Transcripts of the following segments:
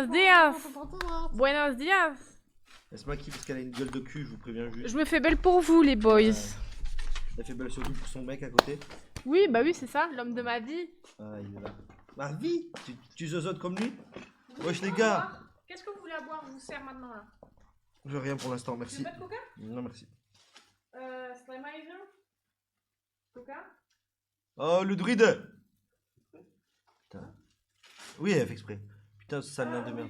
Buenos dias. Buenos dias. Laisse-moi qui parce qu'elle a une gueule de cul, je vous préviens juste. Je me fais belle pour vous, les boys. Elle fait belle surtout pour son mec à côté. Oui, bah oui, c'est ça, l'homme de ma vie. Ah, il est là. Ma vie tu zozotes comme lui? Wesh les gars. Qu'est-ce que vous voulez boire? Je vous sers maintenant là. Je veux rien pour l'instant, Tu merci. veux pas de coca? Non, merci. Slimeisen? Coca? Oh, le druide. Putain. Oui, elle fait exprès. Putain, ce sale nain de merde.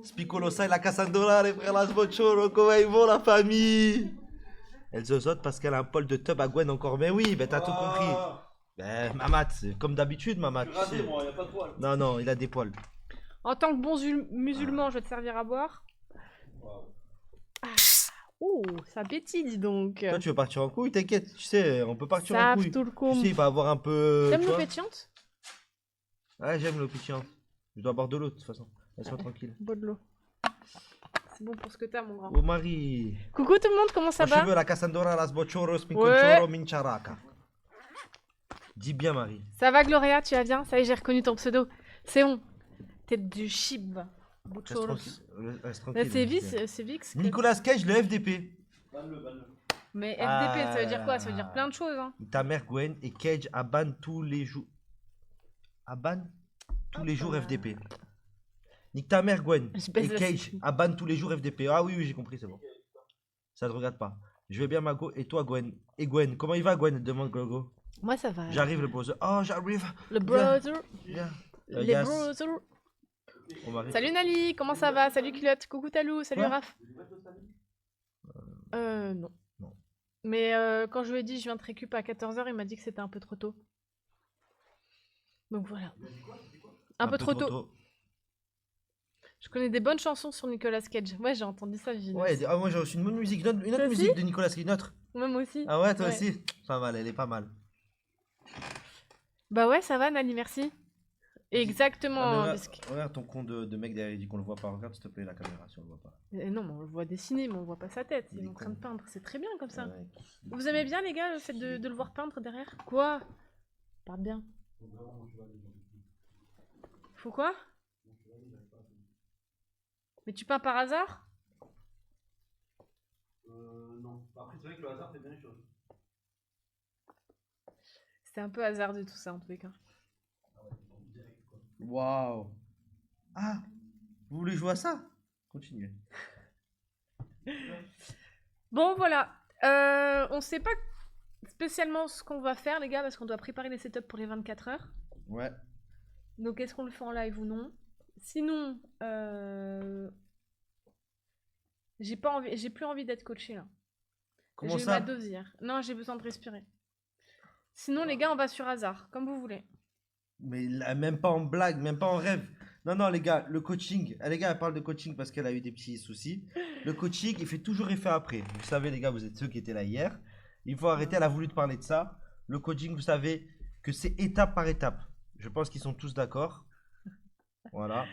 Spicolosa et la Cassandra, les frères Las Bochoro, comment ils vont la famille? Elle zozote parce qu'elle a un poil de tub à Gwen encore. Mais oui, ben t'as tout compris. Ben, Mamat, c'est comme d'habitude, Mamat. Je suis rasé, moi, y a pas de poils. Non, non, il a des poils. En tant que bon musulman, je vais te servir à boire. Wow. Oh, ça pétille, dis donc. Toi, tu veux partir en couille? T'inquiète, tu sais, on peut partir en Ça couille. tout le Tu coup. sais, il va avoir un peu. T'aimes tu l'eau vois. pétillante? Ouais, j'aime l'eau pétillante. Je dois boire de l'eau de toute façon. Laisse-moi tranquille. Bois de l'eau. C'est bon pour ce que t'as, mon grand. Oh Marie. Coucou tout le monde, comment ça Moi, va? je veux la Cassandra, las bochoros, Ouais. minconchoro, mincharaka. Dis bien, Marie. Ça va, Gloria, tu vas bien? Ça y est, j'ai reconnu ton pseudo. C'est bon. Tête du chib. Reste tranquille. Reste tranquille. C'est Vix. Nicolas Cage, le FDP. Banne-le. Mais FDP, ça veut dire quoi? Ça veut dire plein de choses. Hein. Ta mère Gwen et Cage abannent tous les jours. Abannent tous les jours FDP. Nique ta mère Gwen Je baisse et la- Cage abannent tous les jours FDP. Ah oui, oui, j'ai compris, c'est bon. Ça te regarde pas. Je vais bien, Mago. Et toi, Gwen? Et Gwen, comment il va, Gwen? Demande Gogo. Moi, ça va. J'arrive, le brother. Oh, j'arrive. Le brother. Viens. Les yes. brothers. On m'arrête. Salut Nali, comment ça va? Salut Culotte. Coucou Talou. Salut Quoi? Raph. Non. Non. Mais quand je lui ai dit je viens te récup à 14h, il m'a dit que c'était un peu trop tôt. Donc voilà. Un peu trop tôt. Je connais des bonnes chansons sur Nicolas Cage. Ouais, j'ai entendu ça, Gina. Ouais, ah, moi j'ai reçu une bonne musique. Une Toi autre aussi musique de Nicolas Cage. Une autre. Même aussi. Ah ouais, toi Ouais. aussi? Pas mal, elle est pas mal. Bah ouais, ça va, Nali, merci. Exactement. Ah, mais parce que- regarde ton con de mec derrière, il dit qu'on le voit pas. Regarde s'il te plaît la caméra si on le voit pas. Non, mais on le voit dessiner, mais on voit pas sa tête. Il Il est est en train de con. peindre. C'est très bien comme ça. Ouais. Vous aimez bien, les gars, le fait de le voir peindre derrière? Quoi? Parle bien. Faut quoi? Mais tu peins par hasard? Non. Après, c'est vrai que le hasard fait bien les choses. C'était un peu hasardeux tout ça en tous les cas. Waouh. Ah, vous voulez jouer à ça? Continuez. Bon, voilà. On sait pas spécialement ce qu'on va faire, les gars, parce qu'on doit préparer les setups pour les 24 heures. Ouais. Donc, est-ce qu'on le fait en live ou non? Sinon, j'ai pas envie, j'ai plus envie d'être coaché là. Comment J'ai eu ça? ma dose hier. Non, j'ai besoin de respirer. Sinon, les gars, on va sur hasard, comme vous voulez. Mais là, même pas en blague, même pas en rêve. Non, non, les gars, le coaching. Ah, les gars, elle parle de coaching parce qu'elle a eu des petits soucis. Le coaching, il fait toujours effet après. Vous savez, les gars, vous êtes ceux qui étaient là hier. Il faut arrêter, elle a voulu te parler de ça. Le coaching, vous savez que c'est étape par étape. Je pense qu'ils sont tous d'accord. Voilà.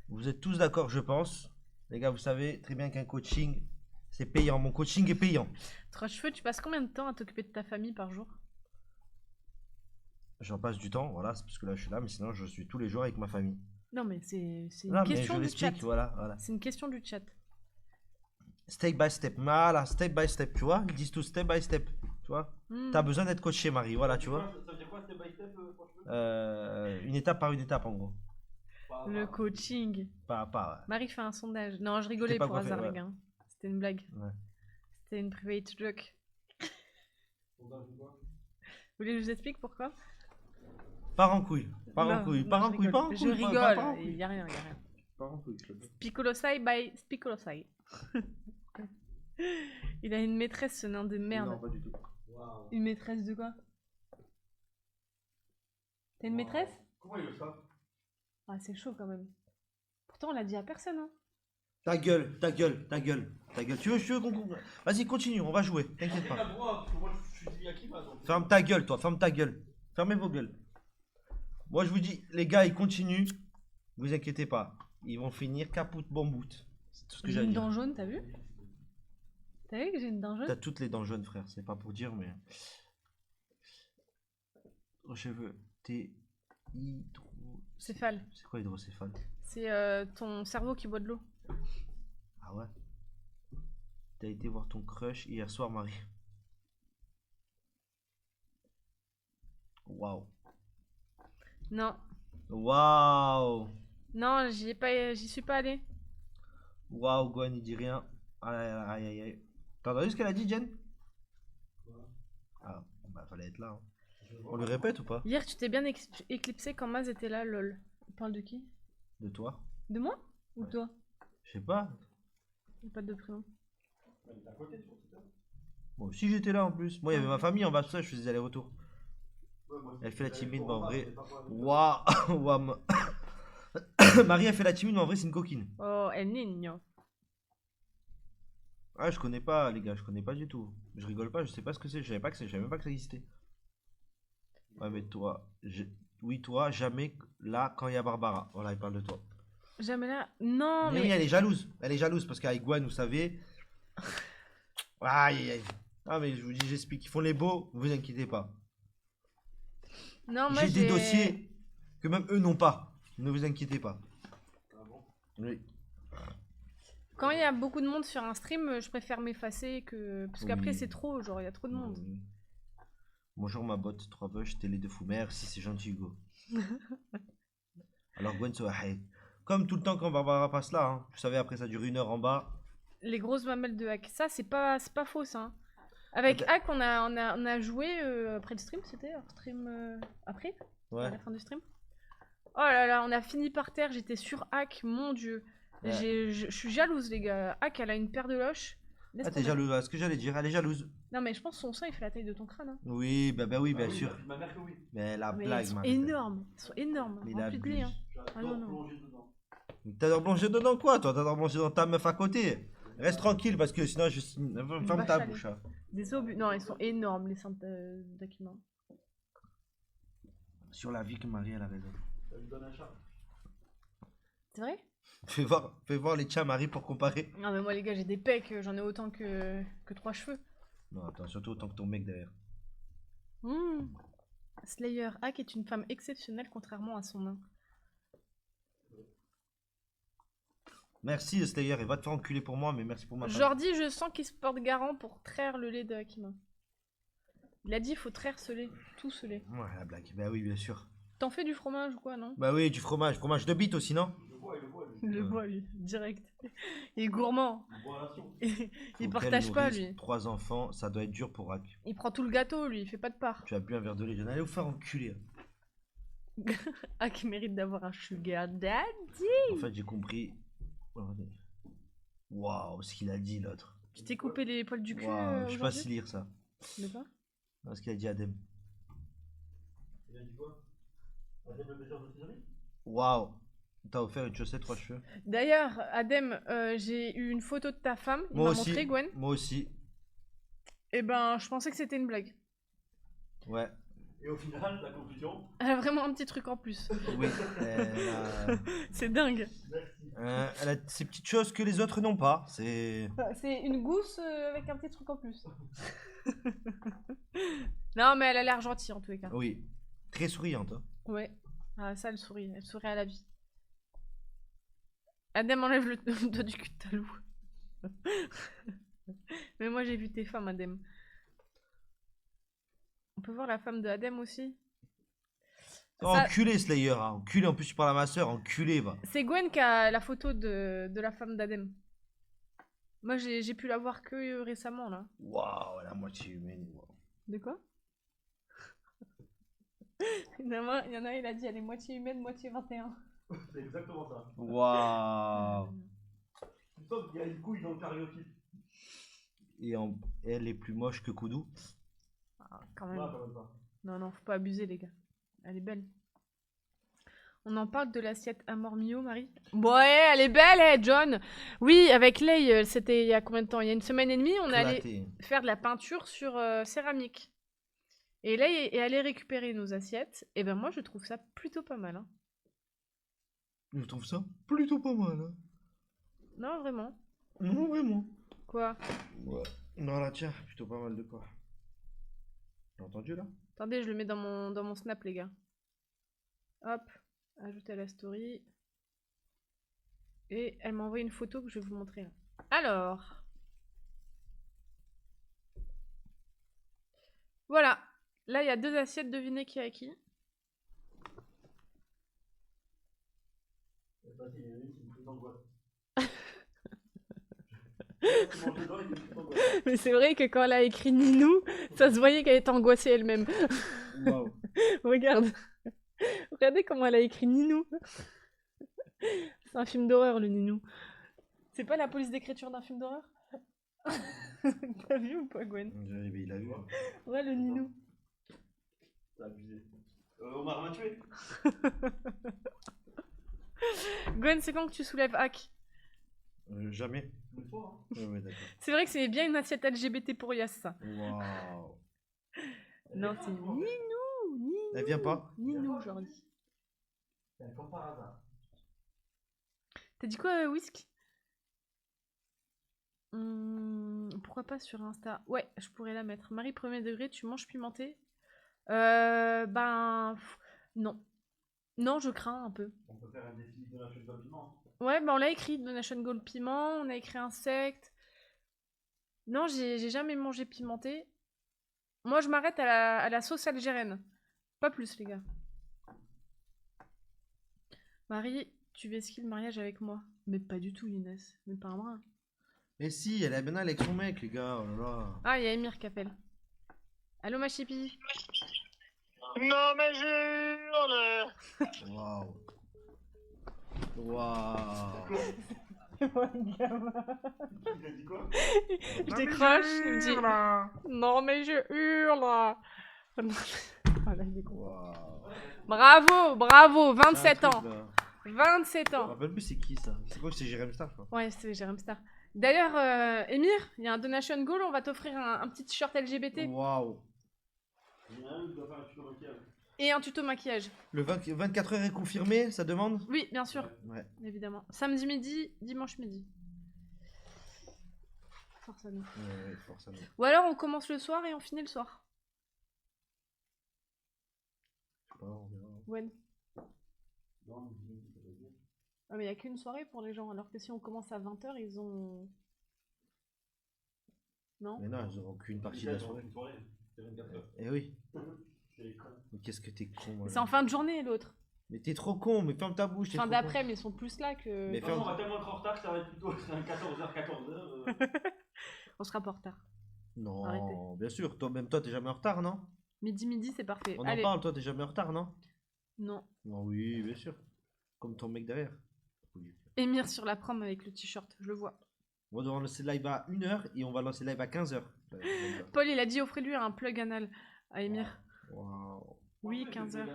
Vous êtes tous d'accord, je pense. Les gars, vous savez très bien qu'un coaching, c'est payant. Mon coaching est payant. Trois cheveux, tu passes combien de temps à t'occuper de ta famille par jour? J'en passe du temps, voilà, c'est parce que là je suis là, mais sinon je suis tous les jours avec ma famille. Non, mais c'est une Non, mais question je du chat. l'explique, voilà, voilà. C'est une question du chat. Step by step, voilà, step by step, tu vois, ils disent tout step by step, tu vois. Hmm. T'as besoin d'être coaché, Marie, voilà, tu vois. Ça veut dire quoi, step by step, franchement? Une étape par une étape, en gros. Le coaching. Pas à pas, ouais. Marie fait un sondage. Non, je rigolais T'es pas pour coiffé, hasard, ouais. les gars. C'était une blague. Ouais. C'était une private joke. Sondage ou quoi? Vous voulez que je vous explique pourquoi? Pars en couille, pars Non, en couille, non, pars je en couille, rigole. pars en Je couille. rigole, Pars en couille. il y a rien, il y a rien. Pars en couille, je te le dis. Spicolosai by Spicolosai. Il a une maîtresse, ce nain de merde. Non, pas du tout. Waouh. Une maîtresse de quoi? T'as une maîtresse? Comment il le savent? Ah, c'est chaud quand même. Pourtant, on l'a dit à personne, hein. Ta gueule, ta gueule, ta gueule, ta gueule. Tu veux qu'on... Vas-y, continue, on va jouer, t'inquiète T'as pas. le droit, parce que moi je suis dit à qui va donc. Ferme ta gueule, toi, ferme ta gueule. Fermez vos gueules. Moi, je vous dis, les gars, ils continuent. Vous inquiétez pas. Ils vont finir caput bambout. C'est tout ce que J'ai j'ai à une dire. dent jaune, t'as vu? T'as vu que j'ai une dent jaune? T'as toutes les dents jaunes, frère. C'est pas pour dire, mais. Aux cheveux. T'es hydro. Céphale. C'est quoi hydrocéphale? C'est ton cerveau qui boit de l'eau. Ah ouais? T'as été voir ton crush hier soir, Marie. Waouh. Non. Waouh. Non, j'y suis pas allée. Waouh, Gwen, il dit rien. Aïe, aïe, aïe, aïe. T'as entendu ce qu'elle a dit, Jen? Ah, bah fallait être là, hein. On le répète ou pas? Hier, tu t'es bien éclipsé quand Maz était là, lol. On parle de qui? De toi? De moi? Ou de Ouais. toi? Je sais pas. J'ai pas de prénom. Moi aussi j'étais là en plus. Moi il y avait ma famille en bas, tout ça, je faisais des allers-retours. Elle fait la timide, mais en vrai. Waouh! Waouh, Marie, elle fait la timide, mais en vrai, c'est une coquine. Oh, El Niño. Ah, je connais pas, les gars, je connais pas du tout. Je rigole pas, je sais pas ce que c'est, je savais pas que c'est, je savais même pas que ça existait. Ouais, mais toi, oui, toi, jamais là quand il y a Barbara. Voilà, il parle de toi. Jamais là. Non, Mais oui, mais. elle est jalouse parce qu'avec Gwen, vous savez. Aïe, aïe, aïe. Ah, mais je vous dis, j'explique. Ils font les beaux, vous inquiétez pas. Non, moi J'ai des j'ai. dossiers que même eux n'ont pas. Ne vous inquiétez pas. Oui. Quand il y a beaucoup de monde sur un stream, je préfère m'effacer que. Parce qu'après, Oui. c'est trop, genre, il y a trop de monde. Bonjour ma botte, 3 bush, télé de fou. Merci, c'est gentil Hugo. Alors Gwen Sohaid. Comme tout le temps quand Barbara passe là, hein. Vous savez, après ça dure 1 heure en bas. Les grosses mamelles de Hack. Ça, c'est pas faux, ça. Hein. Avec Bah- Hack, on a joué après le stream, c'était hors stream après, à Ouais. la fin du stream. Oh là là, on a fini par terre, j'étais sur Hack, mon dieu. Ouais. Je suis jalouse, les gars. Hack, elle a une paire de loches. Laisse Ah, t'es tomber. jalouse, voilà ce que j'allais dire, elle est jalouse. Non, mais je pense que son sein, il fait la taille de ton crâne. Hein. Oui, bah oui, bien sûr. Ma mère que oui. Mais la Mais blague, elles sont Marie. énormes. Elles sont énormes. Mais la Remplis de lait. Hein. Ah non, J'adore non. plonger dedans. T'adores plonger dedans quoi, toi? T'adores plonger dans ta meuf à côté. Reste tranquille parce que sinon je. Ferme vache ta à lait. bouche. Hein. Des obus. Non, elles sont énormes, les seins d'Akima. Sur la vie que Marie, elle a raison. Ça lui donne un chat. C'est vrai? Fais voir les tiens, Marie, pour comparer. Non, mais moi, les gars, j'ai des pecs, j'en ai autant que 3 cheveux. Non, attends, surtout autant que ton mec derrière. Mmh. Slayer Hack est une femme exceptionnelle contrairement à son nom. Merci Slayer, et va te faire enculer pour moi, mais merci pour ma femme. Jordi, je sens qu'il se porte garant pour traire le lait de Akima. Il a dit il faut traire ce lait, tout ce lait. Ouais, la blague. Bah oui, bien sûr. T'en fais du fromage ou quoi, non? Bah oui, du fromage. Fromage de bite aussi, non? Il le voit, lui. Il le voit, lui, direct. Il est gourmand. Il voit la ration. Il Faut partage qu'elle pas, nourrisse lui. 3 enfants, ça doit être dur pour Rack. Il prend tout le gâteau, lui, il fait pas de part. Tu as bu un verre de lait, allez vous faire enculer. Hack mérite d'avoir un sugar daddy. En fait, j'ai compris. Waouh, ce qu'il a dit l'autre. Tu t'es coupé les poils du cul Waouh, je sais pas aujourd'hui? si lire ça. De quoi? Non, ce qu'il a dit Adem. Il a dit quoi? Adem le baiser de tes amis? Waouh, t'as offert une chaussette 3 cheveux. D'ailleurs, Adem, j'ai eu une photo de ta femme. Il Moi m'a aussi. montré, Gwen. Moi aussi. Et ben, je pensais que c'était une blague. Ouais. Et au final, la conclusion. Elle a vraiment un petit truc en plus. Oui. Elle C'est dingue. elle a ces petites choses que les autres n'ont pas. C'est. C'est une gousse avec un petit truc en plus. Non, mais elle a l'air gentille en tous les cas. Oui. Très souriante. Hein. Ouais. Ah, ça, elle sourit à la vie. Adem enlève le dos du cul de Talou. Mais moi, j'ai vu tes femmes, Adem. On peut voir la femme de Adem aussi. Oh, Ça- enculé Slayer, hein. Enculé, en plus tu parles à ma soeur, enculé va. C'est Gwen qui a la photo de la femme d'Adem. Moi, j'ai pu la voir que récemment, là. Waouh, la moitié humaine. Wow. De quoi? Il y en a, il a dit elle est moitié humaine, moitié 21. C'est exactement ça. Waouh. Sauf qu'il y a une couille dans le cariotype. Et elle est plus moche que Koudou. Ah, quand même. Non, quand même pas. Non, non, faut pas abuser, les gars. Elle est belle. On en parle de l'assiette Amor Mio, Marie? Ouais, elle est belle, John! Oui, avec Lay, c'était il y a combien de temps? Il y a 1 semaine et demie, on est allé Éclaté. faire de la peinture sur céramique. Et Lay est allé récupérer nos assiettes. Et ben moi, je trouve ça plutôt pas mal. Hein. Je trouve ça plutôt pas mal. Hein. Non, vraiment. Non, vraiment. Quoi? Ouais. Non, là, tiens, plutôt pas mal de quoi. T'as entendu là? Attendez, je le mets dans mon snap, les gars. Hop, ajouter à la story. Et elle m'a envoyé une photo que je vais vous montrer là. Alors. Voilà. Là, il y a 2 assiettes. Devinez qui a qui. C'est facile, il y en a une qui me fout d'angoisse. Tu manges dedans et tu me fous d'angoisse. Mais c'est vrai que quand elle a écrit Ninou, ça se voyait qu'elle était angoissée elle-même. Waouh. Regarde. Regardez comment elle a écrit Ninou. C'est un film d'horreur, le Ninou. C'est pas la police d'écriture d'un film d'horreur? T'as vu ou pas, Gwen? Il a vu. Ouais, le Ninou. T'as abusé. Omar m'a tué. Gwen, c'est quand que tu soulèves Hack? Jamais. Une fois, hein. Ouais, d'accord. C'est vrai que c'est bien une assiette LGBT pour Yas, ça. Waouh. Non, c'est Ninou. Ninou. Elle vient pas. Ninou, Jordi. C'est comme par hasard. T'as dit quoi, Whisk? Pourquoi pas sur Insta? Ouais, je pourrais la mettre. Marie, premier degré, tu manges pimenté? Non. Non, je crains un peu. On peut faire un défi de la chose de piment. Ouais, bah on l'a écrit, Donation Gold piment, on a écrit insecte. Non, j'ai jamais mangé pimenté. Moi, je m'arrête à la sauce algérienne. Pas plus, les gars. Marie, tu veux skier le mariage avec moi? Mais pas du tout, Inès. Mais pas un brin. Mais si, elle est bien avec son mec, les gars. Oh là là. Ah, il y a Emir qui appelle. Allô, ma chippie? Non mais jure. Waouh. Waouh. Il a dit quoi? Je décroche, il me dit non mais je hurle. Voilà, il est con. Waouh. Bravo, bravo, 27 Un ans. truc, là. 27 Je me ans. rappelle plus c'est qui ça. C'est quoi? C'est Jérém Star, quoi. Ouais, c'est Jérém Star. D'ailleurs, Emir, il y a un donation goal, on va t'offrir un petit t-shirt LGBT Waouh. Il y en a un qui doit faire un tuto maquillage. et un tuto maquillage. Le 24 heures est confirmé, ça demande? Oui, bien sûr, Ouais. évidemment. Samedi midi, dimanche midi. Force à nous. Ouais, forcément. Ou alors on commence le soir et on finit le soir. Je sais pas, on verra. Gwen. Non, mais ça veut dire. Ah, mais il n'y a qu'une soirée pour les gens, alors que si on commence à 20 h, ils ont. Non? Mais non, ils auront qu'une partie de la soirée. Une soirée, c'est 24 heures. Eh oui. C'est con. Mais qu'est-ce que t'es con, moi. C'est en fin de journée l'autre. Mais t'es trop con, mais ferme ta bouche. t'es Fin trop d'après, mais ils sont plus là que. Mais De toute façon, on va tellement être en retard que ça va être plutôt un 14h, 14h. On sera pas en retard. con. Non, Arrêtez. bien sûr. Toi, même toi, t'es jamais en retard, non? Midi, c'est parfait. On en Allez. parle, toi, t'es jamais en retard, non? Non. Non, oui, bien sûr. Comme ton mec derrière. Oui. Émir sur la prom avec le t-shirt, je le vois. On va lancer live à 1h et on va lancer live à 15h. Paul, il a dit offrez-lui un plug anal à Émir. Waouh. Oui, 15 h.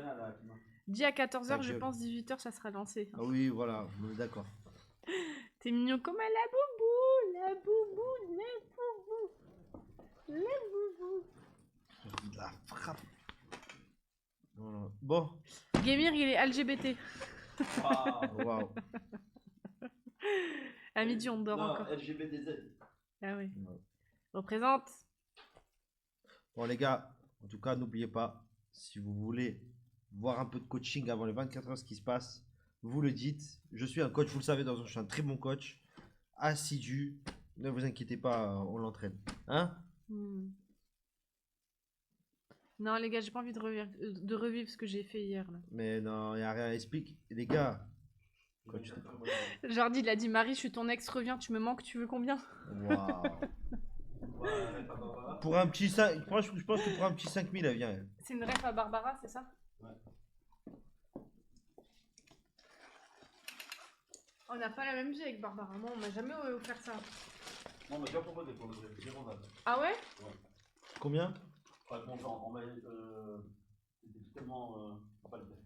Dis à 14 Ta h, je gueule. pense 18 h, ça sera lancé. Ah oui, voilà, on est d'accord. T'es mignon comme à la boubou, la boubou. La frappe. Voilà. Bon, Gamir, il est LGBT. waouh. À midi, on dort encore. LGBTZ. Ah oui. Ouais. Représente. Bon, les gars, en tout cas, n'oubliez pas, si vous voulez voir un peu de coaching avant les 24 heures, ce qui se passe, vous le dites. Je suis un coach, vous le savez, je suis un très bon coach, assidu. Ne vous inquiétez pas, on l'entraîne. Hein? Non, les gars, j'ai pas envie de revivre ce que j'ai fait hier. Là. Mais non, il n'y a rien à expliquer. Les gars, coach. Jordi, il a dit Marie, je suis ton ex, reviens, tu me manques, tu veux combien? Waouh. Pour un petit 5, je pense que pour un petit 5000, elle vient. Elle. C'est une ref à Barbara, c'est ça? Ouais. On n'a pas la même vie avec Barbara. Moi, on m'a jamais offert ça. Non, mais déjà proposé pour le vrai, j'ai rondable. Ah ouais? Combien? Pas content, on va. C'était tellement. Pas le faire.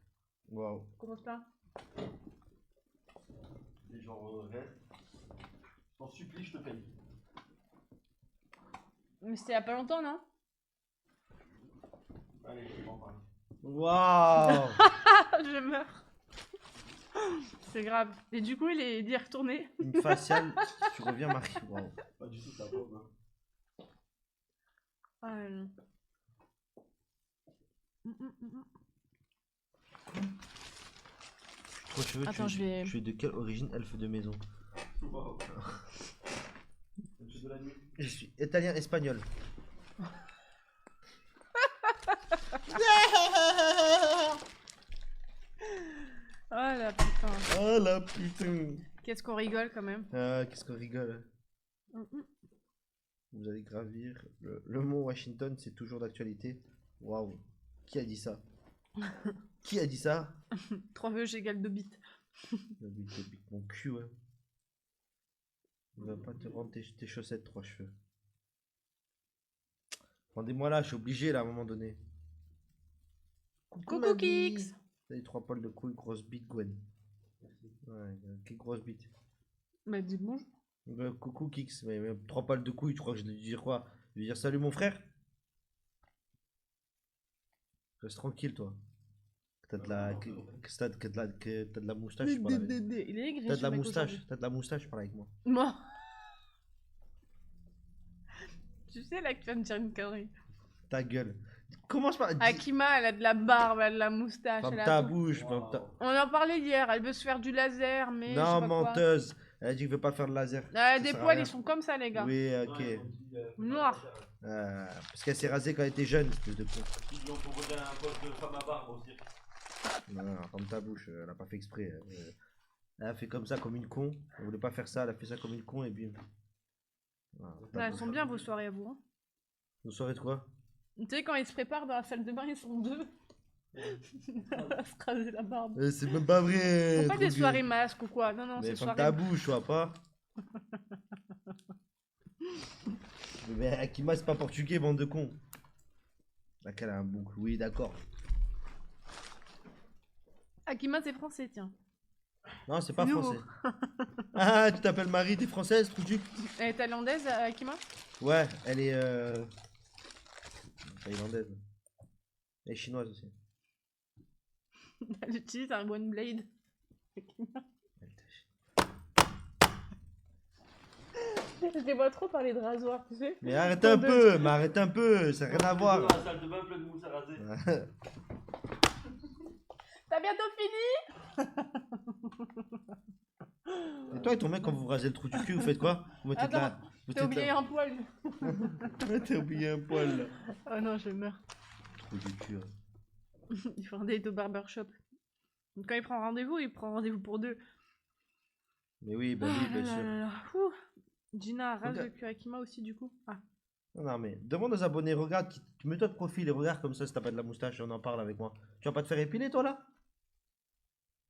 Waouh. Comment ça? C'est genre, reste. T'en supplie, je te paye. Mais c'était il y a pas longtemps, non? Allez, je vais en parler. Waouh. Je meurs. C'est grave. Et du coup, il est d'y retourner. Une faciale, tu reviens Marie. Waouh. Pas du tout, ça va, hein. Ah, non. Trois cheveux, Attends, je vais. tu es de quelle origine elfe de maison? Wow. C'est de la nuit. Je suis italien espagnol. Oh la putain. Oh la putain. Qu'est-ce qu'on rigole quand même. Ah, qu'est-ce qu'on rigole. Mm. Vous allez gravir. Le mont Washington, c'est toujours d'actualité. Waouh. Qui a dit ça? Qui a dit ça? 3 vœux égale 2 bits. Le but de bite mon cul, ouais. Il va pas te rendre tes chaussettes, trois cheveux. Rendez-moi là, je suis obligé là à un moment donné. Coucou ma vie. Kix. T'as les 3 poils de couille, grosse bite, Gwen. Ouais, quelle grosse bite. Bah dis bonjour. Coucou Kix, mais 3 poils de couille, tu crois que je vais dire quoi? Je vais dire salut mon frère? Reste tranquille toi. T'as de la. T'as de la moustache, je parle avec. Il est aigri. T'as de ce la mec moustache, aujourd'hui. t'as de la moustache, parle avec moi. Moi. Tu sais là que tu vas me dire une connerie. Ta gueule. Commence par. Akima, elle a de la barbe, elle a de la moustache. Ferme Elle a ta tout. bouche, ferme ta. On en parlait hier, elle veut se faire du laser, mais. je sais Non, pas quoi. menteuse. Elle a dit que veut pas faire de laser. Ah, Ça des sert à poils, rien. ils sont comme ça, les gars. Oui, ok. Noir. Parce qu'elle s'est rasée quand elle était jeune, espèce de con. Ils lui ont proposé un poste de femme à barbe aussi. Non, ferme ta bouche, elle a pas fait exprès. Elle a fait comme ça, comme une con. Elle voulait pas faire ça, elle a fait ça comme une con et bim. Voilà, ferme ta Ouais, elles bouche. sont bien vos soirées à vous. Hein. Vous saurez de quoi? Tu sais, quand ils se préparent dans la salle de bain, ils sont deux. à se raser la barbe. C'est même pas vrai. Faut pas des trop soirées gay. masques ou quoi. Non, non, Mais c'est ferme soirée. ta bouche, tu vois pas. Mais Akima, c'est pas portugais, bande de cons. Laquelle a un bouc? Oui, d'accord. Akima, c'est français, tiens. Non, c'est pas Nouveau. français. Ah, tu t'appelles Marie, t'es française, Trouduc? Elle est thaïlandaise, Akima. Ouais, elle est thaïlandaise. Elle est chinoise aussi. Elle utilise un One Blade. Akima. Je les vois trop parler de rasoir, tu sais. Mais arrête un peu, mais arrête un peu, ça n'a rien à voir. Dans la salle de bain plein de mousse à raser. T'as bientôt fini? Et toi et ton mec, quand vous rasez le trou du cul, vous faites quoi? Vous mettez de la... Attends, vous T'as mettez de oublié la- un poil. T'as oublié un poil là. Oh non, je meurs. Trou du cul. Ouais. Il faut un date au barbershop. Donc quand il prend rendez-vous, il prend rendez-vous pour deux. Mais oui, bah Ah oui, bien là sûr. là là. Ouh. Gina rase Regarde. le cul Akima aussi du coup. Ah. Non, non, mais demande aux abonnés, regarde, mets-toi de profil et regarde comme ça si t'as pas de la moustache et on en parle avec moi. Tu vas pas te faire épiler toi là?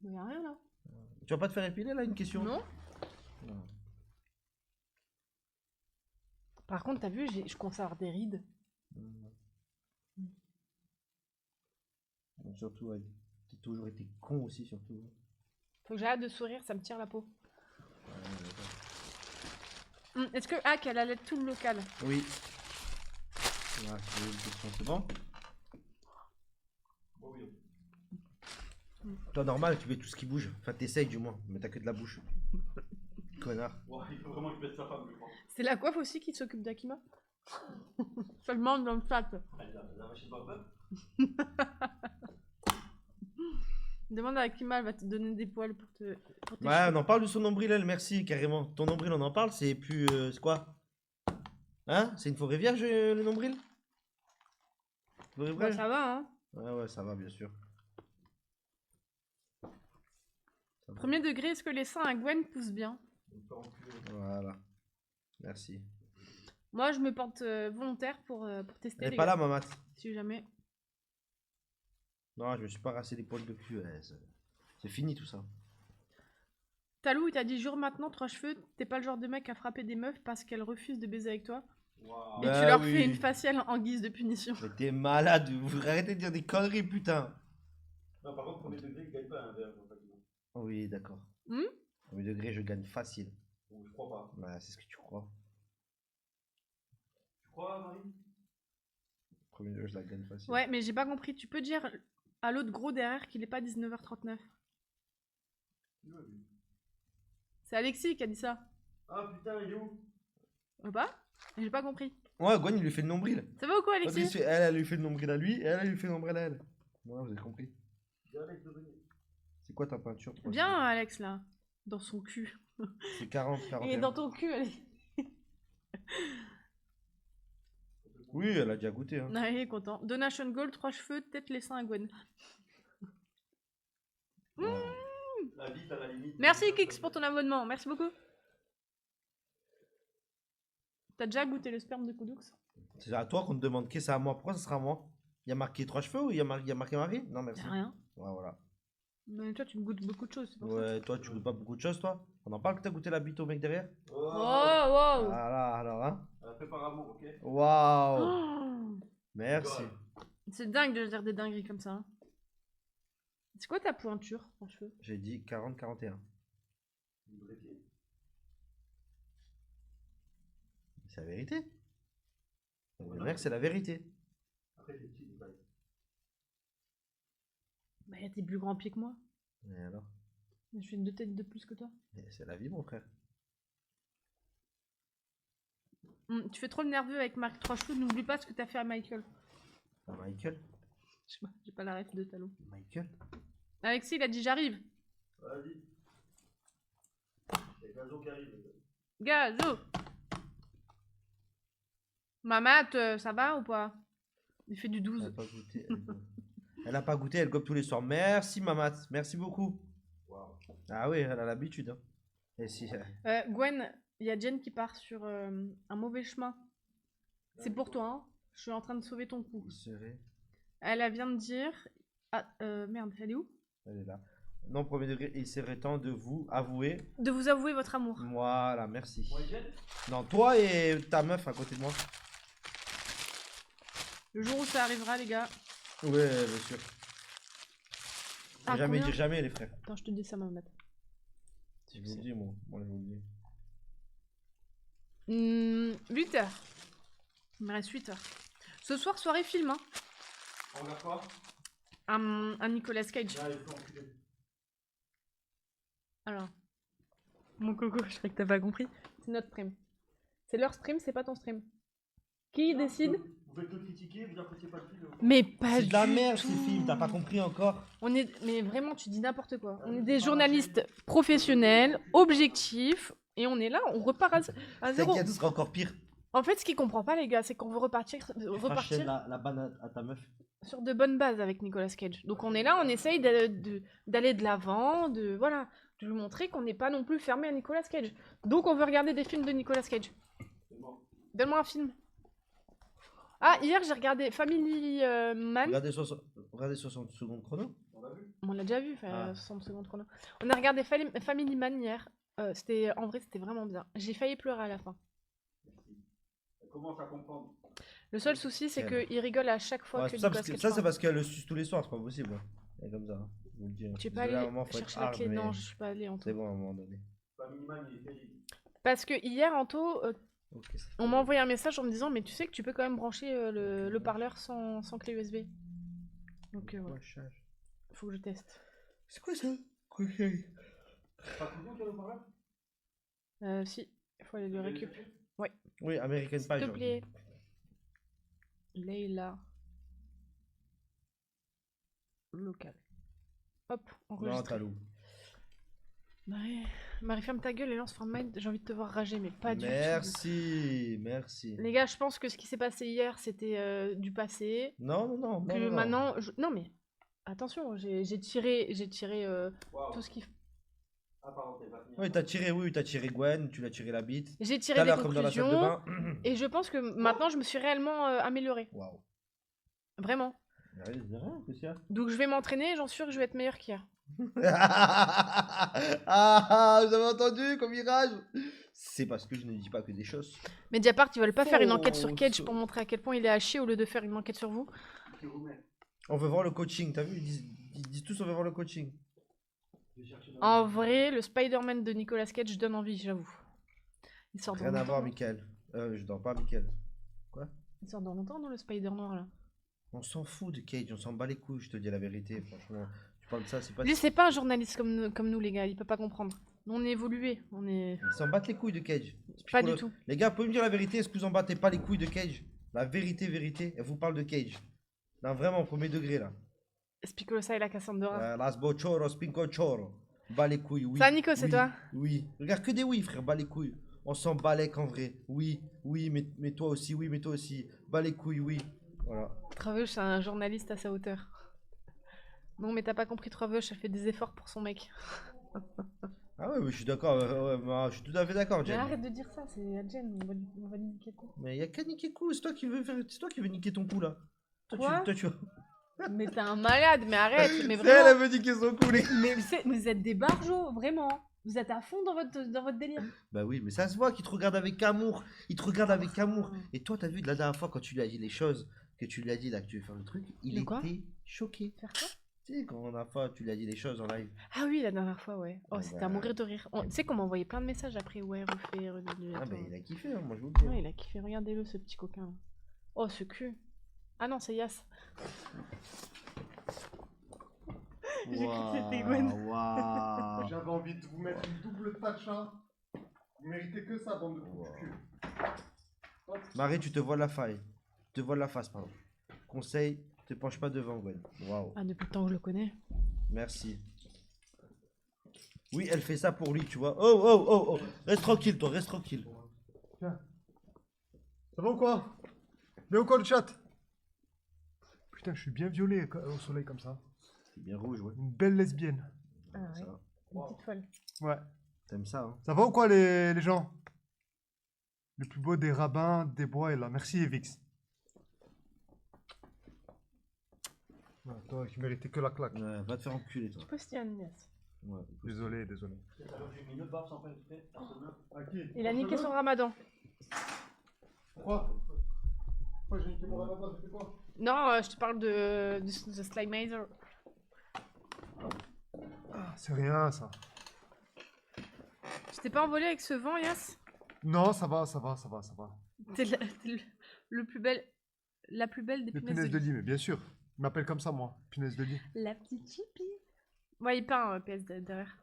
Mais y'a rien là. Tu vas pas te faire épiler là, une question? Non. Non. Par contre, t'as vu, je commence à avoir des rides. Donc, surtout, ouais, t'as toujours été con aussi, surtout. Faut que j'arrête de sourire, ça me tire la peau. Ouais, d'accord. Est-ce que Ak, elle allait tout le local? Oui. Voilà, c'est une question, c'est bon? Oh oui. Toi, normal, tu fais tout ce qui bouge. Enfin, t'essayes du moins, mais t'as que de la bouche. Connard. Ouais, il faut vraiment qu'il baisse sa femme, je crois. C'est la coiffe aussi qui s'occupe d'Akima? Seulement dans le chat. Elle a vaché de barbe. Demande à Akima, elle va te donner des poils pour tes Ouais, cheveux. on en parle de son nombril, elle, merci, carrément. Ton nombril, on en parle, c'est plus. C'est quoi? Hein? C'est une forêt vierge, le nombril? Forêt Bah, vierge? ça va, hein. Ouais, ça va, bien sûr. Ça va. Premier degré, est-ce que les seins à Gwen poussent bien? Voilà. Merci. Moi, je me porte volontaire pour tester. Elle est les pas gars. là, ma mat. Si jamais. Non, je me suis pas rassé les poils de cul. C'est fini tout ça. Talou, il t'a dit jour maintenant, 3 cheveux, t'es pas le genre de mec à frapper des meufs parce qu'elles refusent de baiser avec toi. Waouh. Et Bah tu leur oui. fais une faciale en guise de punition. Mais t'es malade, vous arrêtez de dire des conneries, putain. Non, par contre, premier degré, il gagne pas un verre. Oui, d'accord. Hmm? Premier degré, je gagne facile. Je crois pas. Bah, c'est ce que tu crois. Tu crois, Marie? Premier degré, je la gagne facile. Ouais, mais j'ai pas compris. Tu peux dire à l'autre gros derrière qu'il est pas 19h39. C'est Alexis qui a dit ça. Ah putain, il est où? Ou pas? J'ai pas compris. Ouais, Gwen, il lui fait le nombril. Ça va ou quoi, Parce Alexis? que elle lui fait le nombril à lui, et elle lui fait le nombril à elle. Voilà, vous avez compris. C'est Alex de venir. C'est quoi ta peinture? toi? Viens, Alex, là. Dans son cul. C'est 40, Il est 41. dans ton cul, allez. Oui, elle a déjà goûté. Hein. Non, il est content. Donation Gold, 3 cheveux, tête les seins à Gwen. La bite à la limite. Merci Kix pour ton abonnement, merci beaucoup. T'as déjà goûté le sperme de Koudoux? C'est à toi qu'on te demande que c'est à moi. Pourquoi ça sera à moi? Il y a marqué 3 cheveux ou il y a marqué Marie? Non, merci. Y'a rien. Ouais, voilà. Mais toi, tu me goûtes beaucoup de choses, c'est pour ça. Ouais, toi, tu goûtes pas beaucoup de choses, toi? On en parle que t'as goûté la bite au mec derrière? Oh, wow. Voilà, alors, hein? Elle a fait par amour, ok? Waouh! Oh, Merci. c'est dingue de dire des dingueries comme ça. Hein. C'est quoi ta pointure en cheveux? J'ai dit 40, 41. C'est la vérité. Le mec, c'est la vérité. Après, c'est petit, détail. Bah, y'a tes plus grands pieds que moi. Et alors? Je fais 2 têtes de plus que toi. C'est la vie, mon frère. Tu fais trop le nerveux avec Marc 3 cheveux, n'oublie pas ce que t'as fait à Michael. Ah, Michael? Je sais pas, j'ai pas la ref de talon. Michael? Alexis, il a dit j'arrive. Vas-y. C'est Gazo qui arrive. Gazo. Mamat, ça va ou pas? Il fait du Elle 12. a pas goûté. Elle a pas goûté, elle gobe tous les soirs. Merci, Mamat. Merci beaucoup. Waouh. Ah oui, elle a l'habitude. Hein. Et si, Gwen, il y a Jen qui part sur un mauvais chemin. C'est pour toi, hein. Je suis en train de sauver ton coup. il serait. Elle vient de dire... Ah, merde, elle est où? Elle est là. Non, premier degré, il serait temps de vous avouer. De vous avouer votre amour. Voilà, merci. Moi, Jen? Non, toi et ta meuf à côté de moi. Le jour où ça arrivera, les gars. Ouais, bien sûr. Ah, Jamais combien dire jamais, les frères. Attends, je te dis ça, Mamat. Je vous le dis, moi. Moi, je vous le dis. 8 heures. Il me reste 8 heures. Ce soir, soirée film, hein. On regarde quoi? Un Nicolas Cage. Là, il faut enculer. Alors. Mon coco, je crois que t'as pas compris. C'est notre stream. C'est leur stream, c'est pas ton stream. Qui décide? Vous faites que critiquer, vous appréciez pas le film. Mais pas C'est de la du merde, tout. ces films, t'as pas compris encore. On est, mais vraiment, tu dis n'importe quoi. On est des journalistes professionnels, objectifs, et on est là, on repart à zéro. T'inquiète, ce sera encore pire. En fait, ce qu'ils comprend pas, les gars, c'est qu'on veut repartir Repartir la banane à ta meuf. sur de bonnes bases avec Nicolas Cage. Donc on est là, on essaye d'aller de l'avant, de voilà, de lui montrer qu'on n'est pas non plus fermé à Nicolas Cage. Donc on veut regarder des films de Nicolas Cage. Donne-moi un film. Ah, hier j'ai regardé Family Man. Regardez 60 secondes chrono. On l'a vu? On l'a déjà vu, Ah. 60 secondes chrono. On a regardé Family Man hier. En vrai, c'était vraiment bien. J'ai failli pleurer à la fin. Elle commence à comprendre. Le seul souci, c'est Quel- qu'il rigole à chaque fois Ouais, que ça, Nicolas parce que, Cage ça c'est parle. parce qu'elle le suce tous les soirs, c'est pas possible. Hein. Elle est comme ça. Hein. Je vous le dis. Tu es pas Désolé, à un allé moment, faut être chercher la hard, clé? mais Non, je suis pas allée, Anto. c'est bon à un moment donné. Pas minimum, il est terrible. Parce que hier, Anto, Ok, c'est on m'a envoyé un message en me disant, mais tu sais que tu peux quand même brancher le parleur sans clé USB. Donc, ouais, Branchage. faut que je teste. C'est quoi ça? Ok. Pas toujours qu'il y a le parleur? Si, il faut aller le récup. Oui, American S'il Pie. te genre. plaît. Leila. Local. Hop, Non, enregistré. Talou. Marie, ferme ta gueule et lance Mind. J'ai envie de te voir rager, mais pas du tout. Merci, merci. Les gars, je pense que ce qui s'est passé hier, c'était du passé. Non, non, non. Que non, non. maintenant. Non, mais attention, j'ai tiré Waouh. tout ce qu'il. Ah, pardon, t'es pas fini. Oui, t'as tiré Gwen, tu l'as tiré la bite. J'ai Tout tiré à des l'heure, comme dans la salle de conclusions. bain. Et je pense que maintenant, je me suis réellement améliorée. Waouh. Vraiment. Rien, qu'est-ce qu'il y a? Donc, je vais m'entraîner et j'en suis sûre que je vais être meilleure qu'hier. Ah, vous avez entendu comme virage? C'est parce que je ne dis pas que des choses. Mediapart, ils veulent pas faire une enquête sur Oh, Cage ça- pour montrer à quel point il est à chier au lieu de faire une enquête sur vous. Qui vous met? On veut voir le coaching, t'as vu? Ils disent tous on veut voir le coaching. Je vais chercher dans En vrai, le Spider-Man de Nicolas Cage donne envie, j'avoue. Il sort dans Rien à longtemps. voir, Mickaël. Je dors pas, Mickaël. Il sort dans longtemps, non, le Spider noir là. On s'en fout de Cage, on s'en bat les couilles, je te dis la vérité, franchement. Tu parles de ça, c'est pas. Lui, c'est pas un journaliste comme nous, les gars, il peut pas comprendre. Nous, on est évolué, on est. Ils s'en battent les couilles de Cage. C'est Pas pour du le- tout. Les gars, pouvez me dire la vérité, est-ce que vous en battez pas les couilles de Cage? La vérité, vérité, elle vous parle de Cage. Non, vraiment, premier degré là. Spicolosa et la Cassandra. Las bochoro, spinco choro. Bas les couilles, oui. Ça, Nico, c'est Oui, toi? Oui. Regarde que des oui, frère, bas les couilles. On s'en balèque en vrai. Oui, oui, mais toi aussi, oui, mais toi aussi. Bas les couilles, oui. Voilà. Traveuch, c'est un journaliste à sa hauteur. Non, mais t'as pas compris, Traveuch, elle fait des efforts pour son mec. Ah ouais, mais je suis d'accord, je suis tout à fait d'accord, Mais Jen. arrête de dire ça, c'est à Jen, on va lui niquer le coup. Mais y a qu'à niquer coup, c'est toi qui veux niquer ton coup là. Quoi Toi, tu... Mais t'es un malade, mais arrête, mais C'est elle, elle vraiment. veut niquer son coup, les... Mais vous êtes des barjots, vraiment. Vous êtes à fond dans votre délire. Bah oui, mais ça se voit qu'il te regarde avec amour. Il te regarde avec amour. Et toi, t'as vu, la dernière fois, quand tu lui as dit les choses, que tu lui as dit là, que tu veux faire le truc, il De quoi était choqué. Faire quoi? Tu sais, quand la dernière fois, tu lui as dit les choses en live. Ah oui, la dernière fois, ouais. Oh, Ah c'était bah. à mourir de rire. Tu sais qu'on m'a envoyé plein de messages après, ouais, refait, redevenu. Ah bah il a kiffé, hein, moi je vous le dis. Ouais, il a kiffé. Regardez-le, ce petit coquin. Là. Oh, ce cul. Ah non, c'est Yas. J'ai cru que c'était Gwen. Waouh. J'avais envie de vous mettre une double tacha. Vous méritez que ça, bande de trous du cul. Marie, tu te vois la faille. Tu te vois la face, pardon. Conseil, te penche pas devant Gwen. Waouh. Ah, depuis le temps que je le connais. Merci. Oui, elle fait ça pour lui, tu vois. Oh, oh, oh, oh. Reste tranquille, toi, reste tranquille. Tiens. Ça va ou quoi? Mais ou quoi le chat? Putain, je suis bien violet au soleil comme ça. C'est bien rouge, ouais. Une belle lesbienne. Ah ouais, Ça. une petite folle. Ouais. T'aimes ça, hein? Ça va ou quoi les gens? Le plus beau des rabbins, des bois est là. Merci Evix. Ouais, toi qui méritais que la claque. Ouais, va te faire enculer, toi. Tu postionnes, Yas. Ouais. Désolé, désolé. À qui? Il a niqué son ramadan. Pourquoi? Pourquoi j'ai niqué mon ramadan? J'ai fait quoi? Non, je te parle de Slimazer. Ah, c'est rien ça. Tu t'es pas envolé avec ce vent, Yas? Non, ça va, ça va, ça va, ça va. T'es le plus belle... La plus belle des Les punaises punaises de de lit. lit, mais bien sûr. Il m'appelle comme ça, moi. Punaise de lit. La petite chippie. Ouais, il peint PS derrière.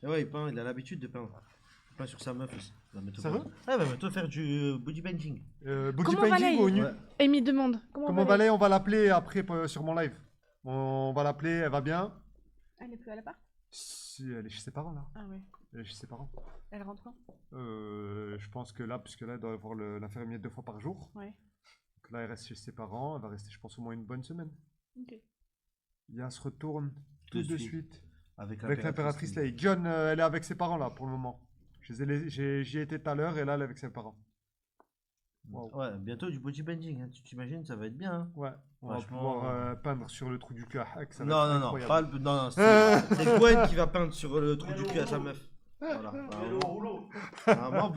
Et ouais, il peint, il a l'habitude de peindre. Il peint sur sa meuf aussi. Il va bientôt Sérieux? peindre. Ouais, il va bientôt faire du body painting. Body Comment painting Valais ou nu? Ouais. Amy demande. Comment Valais, on va l'appeler après sur mon live. On va l'appeler, elle va bien. Elle est plus à l'appart? Si, elle est chez ses parents là. Ah ouais. Elle est chez ses parents. Elle rentre quand? Je pense que là, puisque là, elle doit voir l'infirmier 2 fois par jour. Ouais. Donc là, elle reste chez ses parents. Elle va rester, je pense, au moins une bonne semaine. Ok. Lia se retourne tout de suite. Avec Avec l'impératrice Leigh. John, elle est avec ses parents là pour le moment. J'y ai été tout à l'heure et là, elle est avec ses parents. Wow. Ouais, bientôt du body painting. Hein. Tu t'imagines, ça va être bien. Hein. Ouais, on va Franchement, pouvoir peindre sur le trou du cul à Hack. Ça va Non, être non, non, incroyable. pas le... non, non, c'est Gwen qui va peindre sur le trou du cul à sa meuf. Voilà. Vraiment,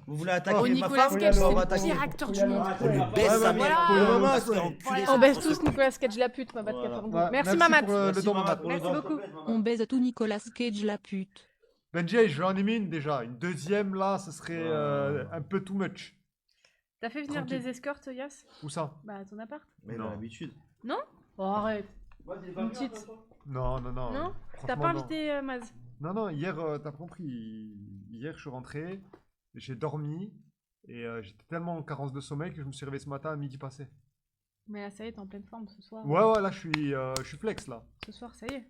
vous voulez attaquer Oh, ma Nicolas femme, Cage, on va c'est le attaquer. pire acteur du monde. On lui baisse Ouais, sa voilà. mère. Pour le moment, c'était enculé. On baisse tous Nicolas Cage la pute, ma batte Voilà. 92. Ouais, Merci Mamat. pour le Merci, don, Mamat, Mamat. pour le Merci don. beaucoup. On baise tout Nicolas Cage la pute. Benji, je lui en ai mis une déjà. Une deuxième là, ce serait un peu too much. T'as fait venir Tranquille. des escortes, Yas? Où ça? Bah, à ton appart. Mais il a l'habitude. Oh, arrête. Une petite. Non, non, non. Non? T'as franchement, pas non. invité Maz? Non, non, hier, t'as compris. Hier, je suis rentré, j'ai dormi et j'étais tellement en carence de sommeil que je me suis réveillé ce matin à midi passé. Mais là, ça y est, t'es en pleine forme ce soir. Ouais, ouais, là, je suis flex là. Ce soir, ça y est.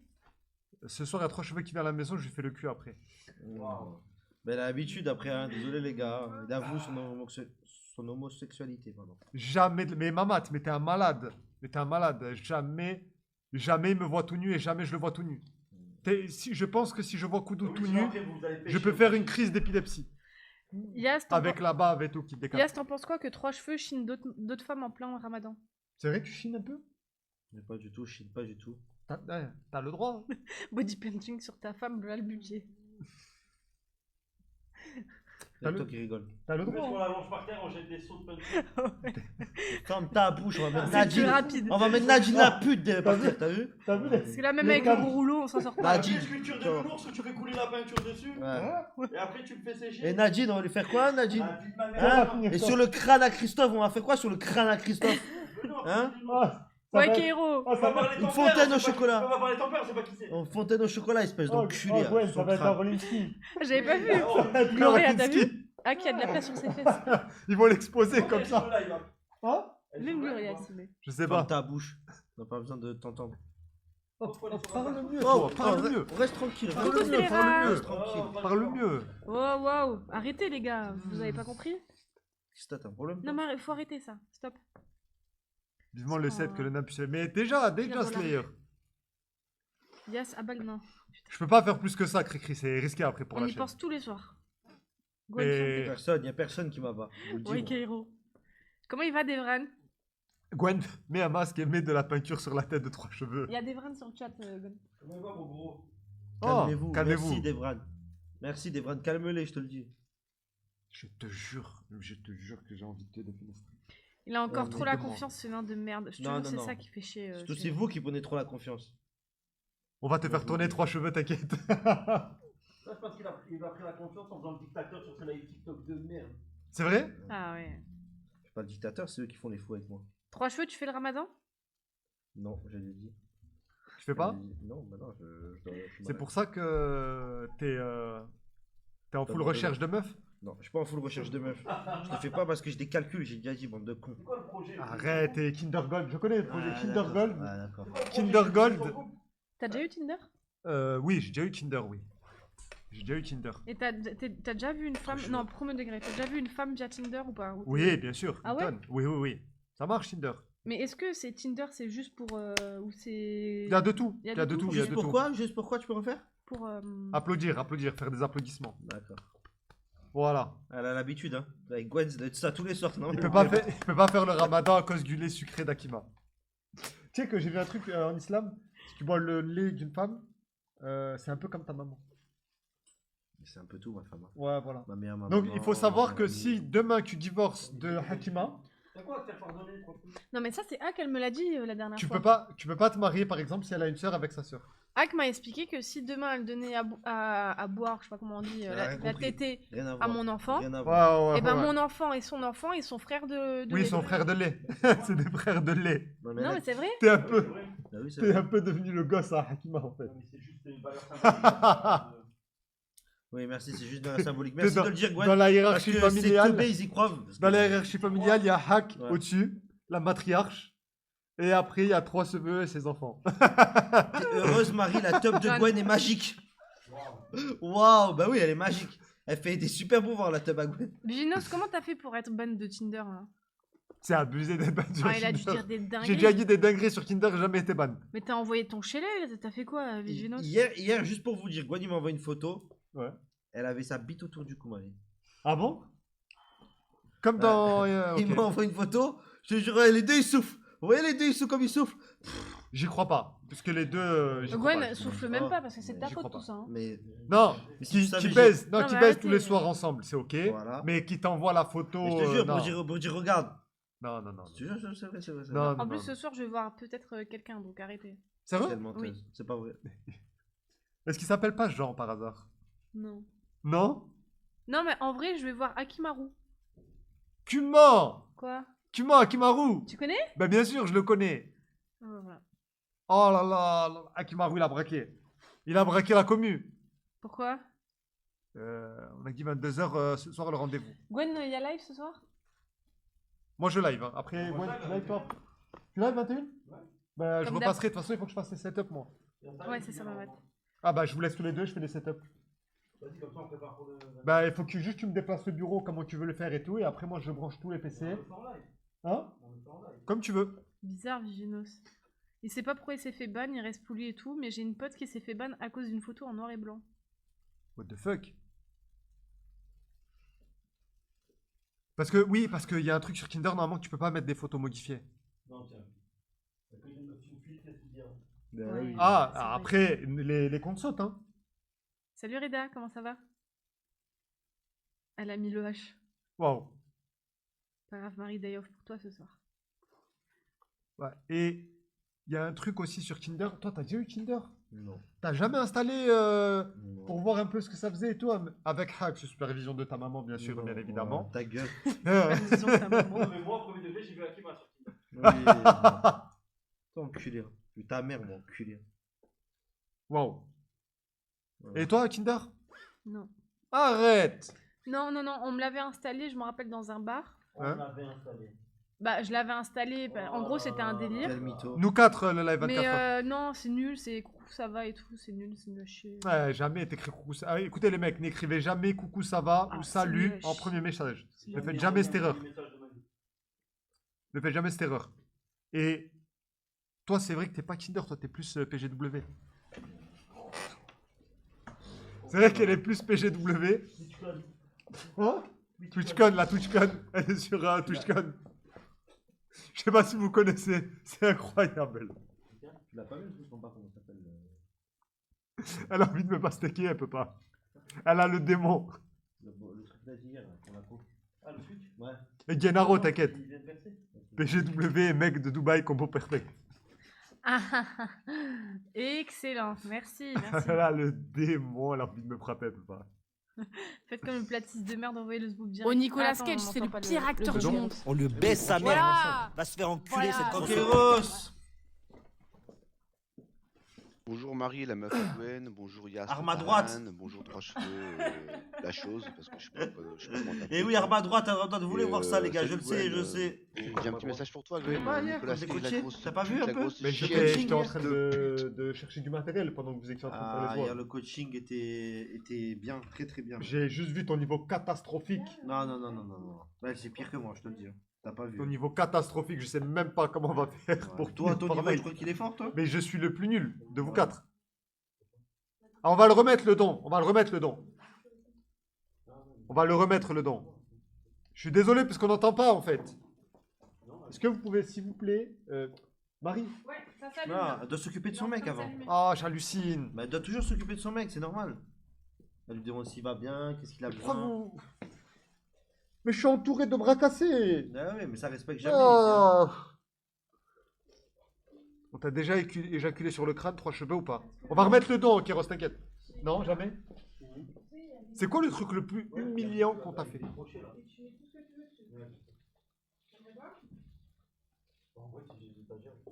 Ce soir, il y a 3 cheveux qui viennent à la maison, je lui fais le cul après. Mais elle a l'habitude après, hein. Désolé les gars. Il avoue son homosexualité, pardon. Jamais, mais Mamat, mais t'es un malade. Mais t'es un malade. Jamais, jamais il me voit tout nu et jamais je le vois tout nu. Je pense que si je vois Koudou tout nu, je peux faire une crise d'épilepsie. Yas, Avec la bave et tout qui décale. Yas, t'en penses quoi que 3 cheveux chinent d'autres femmes en plein ramadan? C'est vrai que tu chines un peu? Mais pas du tout, je chine pas du tout. T'as le droit. Hein. Body painting sur ta femme, voilà le budget. C'est toi qui rigole. T'as le On droit. la mange par terre, on jette des sauts de punch. Ferme ta bouche, on va mettre C'est plus Nadine. rapide. On va mettre Nadine la pute par terre, t'as vu? T'as vu Parce que là, même avec le gros rouleau, on s'en sort pas. Nadine. Une sculpture de velours, tu fais couler la peinture dessus, Ouais. et après tu le fais sécher. Et Nadine, on va lui faire quoi, Nadine? Ah, vie de ma mère. Hein? Et sur le crâne à Christophe, on va faire quoi sur le crâne à Christophe? Hein? Ouais, Kéro. On va parler Une ton fontaine père, au c'est pas- chocolat. On va parler ton père, c'est pas qui c'est. En fontaine au chocolat, espèce d'enculé. ouais, sur ça le va être un crâne. Rolinski. J'avais pas vu. Oh, Gloria, t'as vu? Ah, qui a de la place sur ses fesses. Ils vont l'exposer comme elle ça. se là, il va- Hein? elle se Même là, Gloria, il va- si, mais. Je sais Ferme pas. ta bouche. On n'a pas besoin de t'entendre. Parle mieux, Oh, toi, parle mieux. Reste tranquille. Parle Coucou, mieux, c'est les parle rats. mieux. Tranquille. Parle mieux. Oh, wow. Arrêtez, les gars. Vous avez pas compris? C'est t'as un problème? Non, mais faut arrêter ça. Stop. Vivement le 7 Oh. que le nain puisse. Mais déjà voilà. Slayer. Yes, ah bah non. Je peux pas faire plus que ça, Cricri, c'est risqué après pour On la y chaîne. pense tous les soirs. Mais- Gwen, Y a personne qui m'abat. Je vous le dis, ouais, moi. Kairo. Comment il va, Devran? Gwen, mets un masque et mets de la peinture sur la tête de 3 cheveux. Il y a Devran sur le chat, Gwen. Comment va, mon gros? Calmez-vous. calmez-vous. Merci, Devran. Merci, Devran. Calme-les, je te le dis. Je te jure que j'ai envie de te défenestrer. Il a encore Ouais, trop la mais- confiance, ce nain de merde. Je te Non, jure, non, c'est non. ça qui fait chier. Surtout, c'est vous qui prenez trop la confiance. On va te faire tourner 3 cheveux, t'inquiète. Ça, c'est parce qu'il a pris la confiance en faisant le dictateur sur ses live TikTok de merde. C'est vrai? Ah ouais. Je suis pas le dictateur, c'est eux qui font les fous avec moi. 3 cheveux, tu fais le ramadan? Non, je l'ai dit. Tu fais pas? Je l'ai dit. Non, bah non, je suis C'est malade. pour ça que t'es en full recherche de meufs? Non, je suis pas en full recherche de meuf. Je le fais pas parce que j'ai des calculs, j'ai déjà dit, bande de cons. C'est quoi le projet? Arrête, et Kinder Gold, je connais le projet Ah, Kinder d'accord. Gold. Ah, d'accord. Kinder Gold. T'as déjà eu Tinder? Oui, j'ai déjà eu Kinder, oui. J'ai déjà eu Kinder. Et t'as déjà vu une femme. Non, premier degré. T'as déjà vu une femme via Tinder ou pas? Ou t'es- Oui, bien sûr. Ah une ouais? tonne. Oui. Ça marche, Tinder. Mais est-ce que c'est Tinder, c'est juste pour. Ou c'est. Il y a de tout. Il y a Il y a de de tout. tout. Il y a Juste de tout. pourquoi? Juste pourquoi, tu peux refaire? Pour. Applaudir, faire des applaudissements. D'accord. Voilà. Elle a l'habitude, hein. Avec Gwen, ça doit être ça tous les soirs, non? Il peut pas faire le ramadan à cause du lait sucré d'Akima. Tu sais que j'ai vu un truc en islam. Si tu bois le lait d'une femme, c'est un peu comme ta maman. C'est un peu tout, ma femme. hein. Ouais, voilà. Ma mère, ma Donc maman, il faut savoir ma que mamie. si demain tu divorces de Hakima, C'est quoi te faire pardonner, tranquille? Non, mais ça, c'est Hak, elle me l'a dit la dernière tu fois. peux pas te marier par exemple si elle a une sœur avec sa sœur. Hak m'a expliqué que si demain elle donnait à boire, je sais pas comment on dit, Elle a la rien compris. tétée Rien à à voir. mon enfant, Rien à Ouais, voir. ouais, et ben ouais. mon enfant et son enfant, ils sont frères de Oui, lait. ils sont frères de lait. C'est des frères de lait. Non, mais Non, là- mais c'est vrai. T'es un peu, Ah oui, c'est t'es vrai. un peu devenu le gosse à Hakima en fait. Non, mais c'est juste une valeur symbolique. Oui, merci, c'est juste de la symbolique. Merci dans- de le dire, Gwen. Dans la Parce hiérarchie que c'est familiale, teubé, ils y croient. parce dans que- la hiérarchie familiale, il y a Hak Ouais. au-dessus, la matriarche, et après il y a 3 cheveux et ses enfants. T'es heureuse, Marie, la teub de Gwen est magique. Waouh, bah oui, elle est magique. Elle fait des super pouvoirs, la teub à Gwen. Viginos, comment t'as fait pour être ban de Tinder là? C'est abusé d'être ban sur Ah, il a dû Tinder. dire des J'ai dingueries. déjà dit des dingueries sur Tinder, j'ai jamais été ban. Mais t'as envoyé ton shellé, t'as fait quoi, Viginos? Hier, juste pour vous dire, Gwen, il m'a envoyé une photo. Ouais. Elle avait sa bite autour du cou, Marie. Ah bon? Comme dans. Il ok. m'a envoyé une photo. Je te jure, les deux, ils soufflent. Vous voyez les deux, ils soufflent comme ils soufflent. J'y crois pas. Parce que les deux. j'y crois Gwen pas. souffle même Oh, pas parce que c'est de ta j'y faute crois tout pas. ça. hein. Mais Non, Mais si tu qui savais, baise, non, Non, qui mais baise arrêtez. tous les soirs ensemble, c'est ok. Voilà. Mais qui t'envoie la photo. je te jure, non. pour dire, regarde. Non, non, non. Je te jure, c'est vrai, c'est vrai. c'est Non, vrai. non, En plus, non. ce soir, je vais voir peut-être quelqu'un, donc arrêtez. Sérieux? Tellement Oui. teuse. C'est pas vrai. Est-ce qu'il s'appelle pas Jean par hasard? Non. Non? Non, mais en vrai, je vais voir Akimaru. Tu mens! Quoi? Tu mens, Akimaru! Tu connais? Ben bien sûr, je le connais. Voilà. Oh là là, Akimaru, il a braqué. Il a braqué la commu. Pourquoi? On a dit 22h ce soir le rendez-vous. Gwen, il y a live ce soir? Moi je live. Hein. Après, Gwen, tu live toi? Tu live 21? Ben, je Comme repasserai. De toute façon, il faut que je fasse les setups moi. Ouais, c'est ça, ma mate. Ah bah je vous laisse tous les deux, je fais les setups. Vas-y, comme ça, on prépare pour le. Bah il faut que juste tu me déplaces le bureau, comment tu veux le faire et tout. Et après moi je branche tous les PC. On le fait en live. Hein? On le fait en live. Comme tu veux. Bizarre, Viginos. Il sait pas pourquoi il s'est fait ban, il reste poli et tout, mais j'ai une pote qui s'est fait ban à cause d'une photo en noir et blanc. What the fuck? Parce que oui, parce qu'il y a un truc sur Tinder, normalement tu peux pas mettre des photos modifiées. Non, tiens. T'as que une option filtre, qu'est-ce qu'il dit? Bah Ouais. oui. Ah, c'est vrai. après les comptes sautent hein. Salut Reda, comment ça va? Elle a mis le H. Waouh. Pas grave, Marie, day off pour toi ce soir. Ouais. Et il y a un truc aussi sur Tinder. Toi t'as déjà eu Tinder? Non. T'as jamais installé Non. pour voir un peu ce que ça faisait et tout avec Hack, sous supervision de ta maman bien sûr, Non, bien évidemment. Ta gueule. Disons que ta maman. Non, mais moi, premier degré, j'ai vu Akima sur Tinder. Oui. Toi, enculé. hein. J'ai eu ta mère, moi, enculé. Waouh. Voilà. Et toi Tinder? Non. Arrête. Non, non, non, on me l'avait installé, je me rappelle, dans un bar. On Hein? l'avait installé. Bah, je l'avais installé. En gros, c'était un délire. Quel mytho. Nous 4, le live 24 Mais heures. non, c'est nul, c'est coucou, ça va et tout, c'est nul à chier. Ouais, jamais t'écris coucou ça. Ah, écoutez les mecs, n'écrivez jamais coucou ça va Ah, ou c'est salut nul à en chier. premier message. C'est Ne nul. faites jamais cette erreur. Ne faites jamais cette erreur. Et toi, c'est vrai que t'es pas Kinder, toi, t'es plus PGW. C'est vrai qu'elle est plus PGW. Hein TwitchCon, la TwitchCon. Elle est sur TwitchCon. Je sais pas si vous connaissez. C'est incroyable. Tu l'as pas vu, je ne sais pas comment ça s'appelle. Elle a envie de me pastequer, elle peut pas. Elle a le démon. Le truc d'hier, qu'on a compris. Ah, le switch Ouais. Et Gennaro, t'inquiète. Il vient de percer. PGW et mec de Dubaï, combo perfect. Ah, ah, ah. Excellent, merci, merci. Elle a le démon, elle a envie de me frapper, elle peut pas. Faites comme le platiste de merde, envoyez le sboop direct. Oh, Nicolas Attends, Cage, on c'est entend le pas pire acteur du bruit. monde. On le baisse sa mère. Voilà. Va se faire enculer Voilà. cette grosse. Kéros. Bonjour Marie, la meuf Gwen, bonjour Yas. Arme à le droite. Taran, bonjour Trois Cheveux, la chose, parce que je sais pas comment Et t'appeler, oui, toi. arme à droite, vous voulez Et, voir ça, les gars, salut, je le sais, Gwen, je sais. J'ai un petit message pour toi, Gwen. pas hier, Nicolas quand j'ai Cage, la coaché, grosse t'as pas pute, vu un la peu grosse Mais chienne. j'étais en train de chercher du matériel pendant que vous étiez en train de faire Ah, les hier, voix. le coaching était bien, très très bien. J'ai juste vu ton niveau catastrophique. Non, non, non, non, non, non. Ouais, c'est pire que moi, je te le dis. T'as pas vu. Ton niveau catastrophique, je sais même pas comment on va faire Ouais. pour Toi, tenir ton par niveau, mail. je crois qu'il est fort, toi. Mais je suis le plus nul de vous Ouais. quatre. Ah, on va le remettre le don. On va le remettre le don. On va le remettre le don. Je suis désolé parce qu'on n'entend pas en fait. Est-ce que vous pouvez, s'il vous plaît, Marie? Ouais, ça s'allume. Non, elle doit s'occuper de son mec avant. Ah, j'hallucine. Bah, elle doit toujours s'occuper de son mec, c'est normal. Elle lui demande s'il va bien, qu'est-ce qu'il a Pourquoi besoin. vous... Mais je suis entouré de bras cassés. Ah ouais, mais ça respecte jamais. ici, hein. Ah. On t'a déjà éjaculé sur le crâne, Trois Cheveux ou pas? On va remettre le don, Kéros, t'inquiète. Non, jamais. C'est quoi le truc le plus humiliant qu'on t'a fait?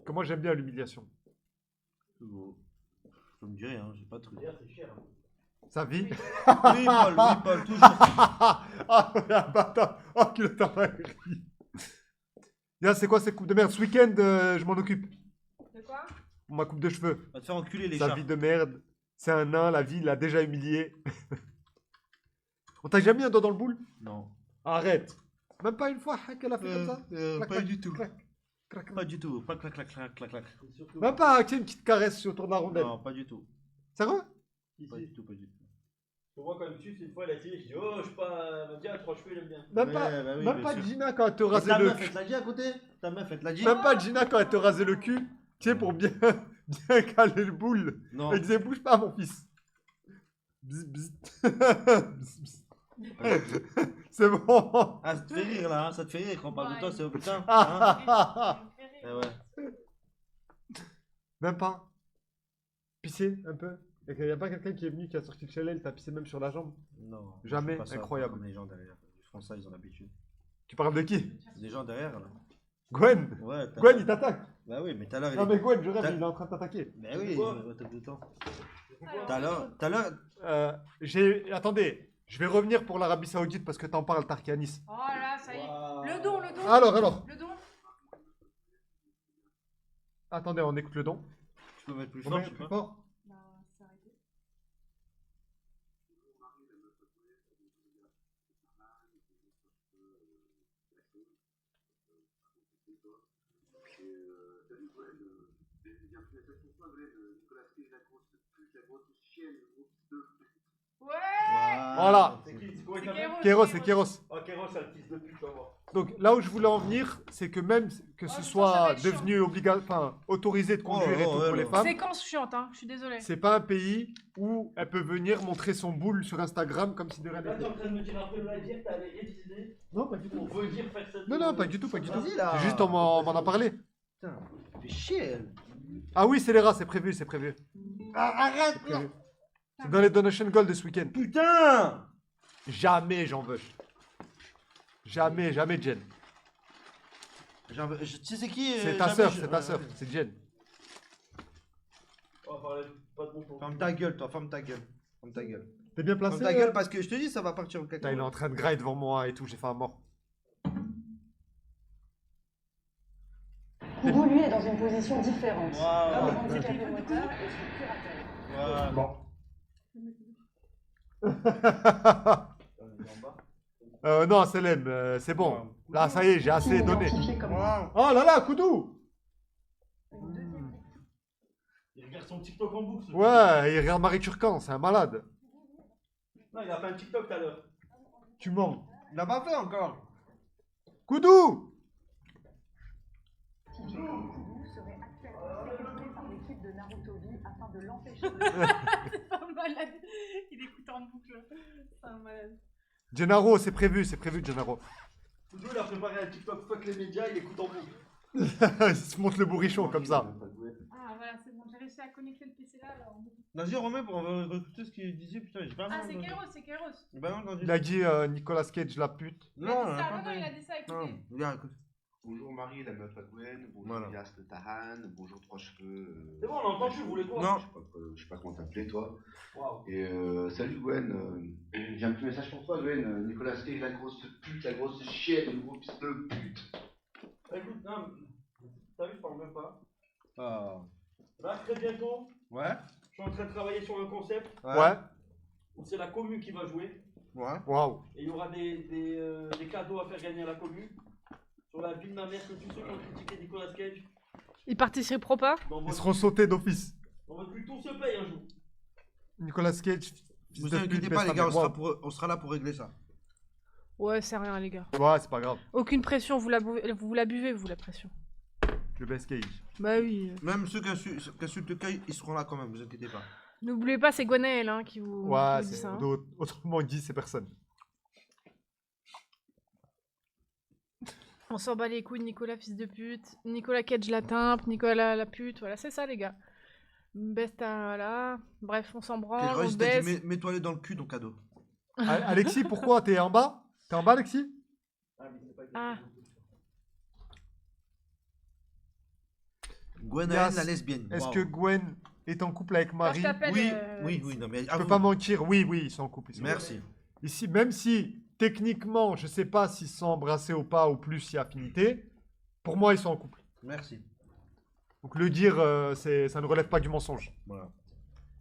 Que moi j'aime bien l'humiliation. Tout beau. Je me dis rien, j'ai pas de truc. D'ailleurs, c'est cher. Hein. Sa vie. Oui, Paul, toujours. Ah, un bâtard. Oh, qu'il t'a pas ri. Bien, c'est quoi ces coupes de merde? Ce week-end, je m'en occupe. De quoi? Ma coupe de cheveux. Va te faire enculer, les Sa chats. vie de merde. C'est un nain, la vie, il l'a déjà humilié. On t'a déjà mis un doigt dans le boule? Non. Arrête. Même pas une fois, qu'elle a fait comme ça? Clac, Pas clac, du tout. clac, clac, clac. Pas du tout. Pas clac, clac, clac, clac, clac. C'est surtout. Même pas, tu sais, une petite caresse autour de la rondelle. Non, pas du tout. Sérieux? Pas du tout, pas du tout. Moi, quand même, tu une fois, elle a essayé, je dis, oh, je sais pas, elle m'a dit, ah, Trois Cheveux, il aime bien. Même Ouais, pas, bah oui, même bien pas sûr. Gina quand elle te Et rasait ta le meuf, cul. elle te l'a dit à côté? Ta meuf, elle te l'a dit? Même pas Gina quand elle te rasait le cul. Tu sais, pour bien, bien caler le boule. Non. Elle disait, bouge pas, mon fils. Bzz, bzz. Bzz, bzz. C'est bon. Ah, ça te fait rire là, hein, ça te fait rire quand on parle de Ouais. toi, c'est oh putain. Hein Ah, Eh ouais. Même pas. Pisser un peu. Il n'y a pas quelqu'un qui est venu, qui a sorti de chez elle, t'a pissé même sur la jambe. Non. Jamais, je fais pas ça, incroyable. Comme les gens derrière. Ils font ça, ils ont l'habitude. Tu parles de qui? Les gens derrière là. Gwen. Ouais, Gwen, il t'attaque. Bah oui, mais tout à l'heure, il Non, mais Gwen, je T'as- rêve, il est en train de t'attaquer. Bah oui, Quoi il va tout le temps. Tout à l'heure. Attendez, je vais revenir pour l'Arabie Saoudite parce que t'en parles, Tarkianis. Oh là, ça y est. Waouh. Le don, le don. Alors. Le don. Attendez, on écoute le don. Tu peux mettre plus On fort, met je sais plus pas. fort. Bah, c'est arrêté. Ouais. Voilà. C'est qui? C'est quoi, il C'est s'appelle? Kéros, c'est Kéros. Oh, Kéros, c'est le fils de pute, on va voir. Donc là où je voulais en venir, c'est que même que Oh, ce putain, ça soit va être chiant. devenu autorisé de conduire et tout pour les femmes, Séquence chiante, hein, je suis désolée. c'est pas un pays où elle peut venir montrer son boule sur Instagram comme si de rien Là, t'es n'était. en train de me dire après le live, t'as allé réviser Non, pas du tout. pour venir faire cette. Non, pas du tout, pas du tout. Vas-y, là. C'est juste on m'en a parlé. Putain, fais chier elle. Ah oui, c'est les rats, c'est prévu, c'est prévu. Arrête C'est prévu. C'est dans les Donation Gold de ce week-end. Putain. Jamais j'en veux. Jamais, jamais Jen. Tu sais c'est qui C'est ta jamais sœur, je- c'est ta sœur, c'est Jen. On va parler pas de bon ton. Ferme ta gueule, toi, ferme ta gueule. Ferme ta gueule. T'es bien placé Ferme ta gueule parce que je te dis, ça va partir au Putain, caca. il est en train de grailler devant moi et tout, j'ai fait un mort. Koudou, lui, est dans une position différente. Waouh. L'homme handicapé moteur est sous curatelle. Bon. Non, Selem, c'est bon. Là, ça y est, j'ai assez donné. Identifié comme moi. Oh là là, Koudou! Il regarde son TikTok en boucle. ce Ouais, il regarde Marie Turcan, c'est un malade. truc. Non, il a fait un TikTok tout à l'heure. Tu mens. Il l'a pas fait encore. Koudou! Figé comme Koudou serait actuellement sécurisé par l'équipe de Naruto V afin de l'empêcher de... C'est un malade. Il écoute en boucle. C'est un malade. Gennaro, c'est prévu, Gennaro. Koudou, il a préparé un TikTok fuck les médias, il écoute en boucle. Il se monte le bourrichon comme ça. Ah voilà, c'est bon, j'ai réussi à connecter le PC là. Alors... Vas-y, remets pour recruter ce qu'il disait. Putain, j'ai pas Ah, entendu. c'est Kairos. J'ai pas entendu. Il a dit Nicolas Cage, la pute. Il a Non, dit on a ça, pas non, entendu. il a dit ça, Non, écoutez. regarde, écoute. Bonjour Marie, la meuf à Gwen. Bonjour Voilà. Elias, le Taran. Bonjour Trois Cheveux. C'est bon, on a entendu, vous voulez quoi? Non. Je sais pas comment t'appeler toi. Waouh. Et salut Gwen. J'ai un petit message pour toi Gwen. Nicolas Cage, la grosse pute, la grosse chienne, le gros fils de pute. Écoute, non, t'as vu, je parle même pas. Ah. Là, très bientôt, Ouais. je suis en train de travailler sur un concept Ouais. où c'est la commune qui va jouer. Ouais. Waouh. Et il y aura des cadeaux à faire gagner à la commune. Sur la vie de ma mère, que tous ceux qui ont critiqué Nicolas Cage, Il participeront pas dans Ils votre, seront sautés d'office. dans votre cul, tout se paye un jour. Nicolas Cage. fils Vous de pute, inquiétez baisse pas, ta les gars, mère. on sera là pour régler ça. Ouais, c'est rien, les gars. Ouais, c'est pas grave. Aucune pression, vous la buvez, vous, la pression. Je baisse Cage. Bah oui. Même ceux qui insultent le Kai, ils seront là quand même, vous inquiétez pas. N'oubliez pas, c'est Gwenaël hein, qui vous, Ouais, qui vous dit c'est ça. hein. autrement dit, c'est personne. On s'en bat les couilles de Nicolas, fils de pute. Nicolas Cage la timpe, Nicolas la pute. Voilà, c'est ça, les gars. Baisse voilà. Bref, on s'en branle, Royce, on t'as dit, baisse. mets-toi les dans le cul, ton cadeau. Alexis, pourquoi? T'es en bas? T'es en bas, Alexis? Ah, Gwenaël, Yas, la lesbienne. Est-ce Waouh. que Gwen est en couple avec quand Marie? je t'appelle. Oui, oui, non, mais Je peux pas mentir, oui, ils sont en couple. ils sont en couple. Merci. Ici, même si techniquement, je sais pas s'ils sont embrassés ou pas, ou plus il y a affinité, pour moi, ils sont en couple. Merci. Donc le dire, ça ne relève pas du mensonge. Voilà.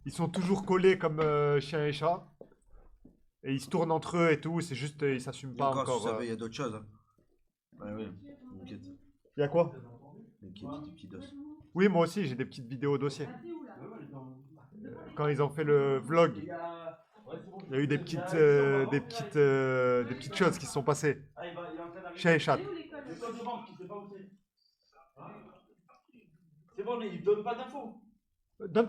Ils sont toujours collés comme chien et chat. Et ils se tournent entre eux et tout, c'est juste, ils s'assument Et pas encore, encore. si vous savez, il y a d'autres choses. Hein. Ouais, ouais. T'inquiète. Il y a quoi? T'inquiète, des petits dos. Oui, moi aussi, j'ai des petites vidéos dossiers. Quand ils ont fait le vlog, il y a eu des petites choses qui se sont passées. Ah, il est en train d'arriver. Chien et chat. L'école de banque, il sait pas où c'est. C'est bon, il donne pas d'infos. Donne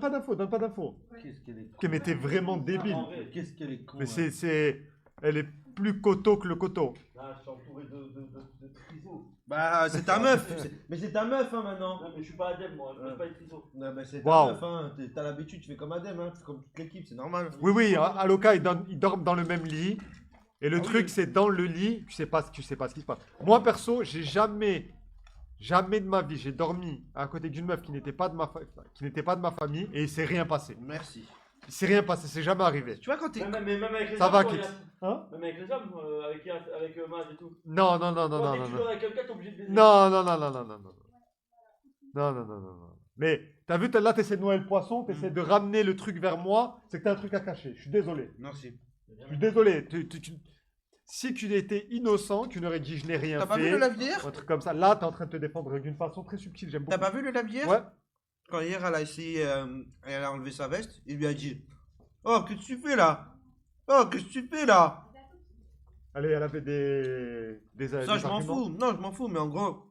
pas d'infos. Qu'est-ce qu'elle est con. Mais t'es vraiment débile. En vrai. Qu'est-ce qu'elle est con. Mais hein. elle est plus coteau que le coteau. Là, je suis entouré de trisos. Bah, c'est ta meuf. Mais c'est ta meuf, hein, maintenant. Non, mais je suis pas Adem, moi. Je ne pas les trisos. Non, mais c'est ta Waouh. meuf, hein. T'as l'habitude, tu fais comme Adem, hein. Tu fais comme toute l'équipe, c'est normal. Oui, Aloka, ils dorment dans le même lit. Et le Ah truc, oui. c'est dans le lit, tu sais pas ce qui se passe. Moi, perso, j'ai jamais de ma vie, j'ai dormi à côté d'une meuf qui n'était pas de ma famille et il s'est rien passé. Merci. Il s'est rien passé, c'est jamais arrivé. Tu vois, quand t'es. Même avec les Ça hommes, va, toi, Kit. Yann. Hein? Même avec les hommes, avec Maz et tout. Non. Toi, dès que tu dors avec quelqu'un, t'es obligé de baiser. Non. Mais t'as vu, là, t'essaies de noyer le poisson, t'essaies de ramener le truc vers moi, c'est que t'as un truc à cacher. Je suis désolé. Merci. Je suis désolé. Si tu étais innocent, tu n'aurais dit je n'ai rien T'as pas fait. vu le lave-hier? Un truc comme ça. Là, t'es en train de te défendre d'une façon très subtile. J'aime beaucoup. T'as pas vu le lave-hier? Ouais. Quand hier, elle a essayé. Elle a enlevé sa veste, il lui a dit: Oh, qu'est-ce que tu fais là? Oh, qu'est-ce que tu fais là? Allez, elle avait des Ça, des je m'en arguments. fous. Non, je m'en fous, mais en gros,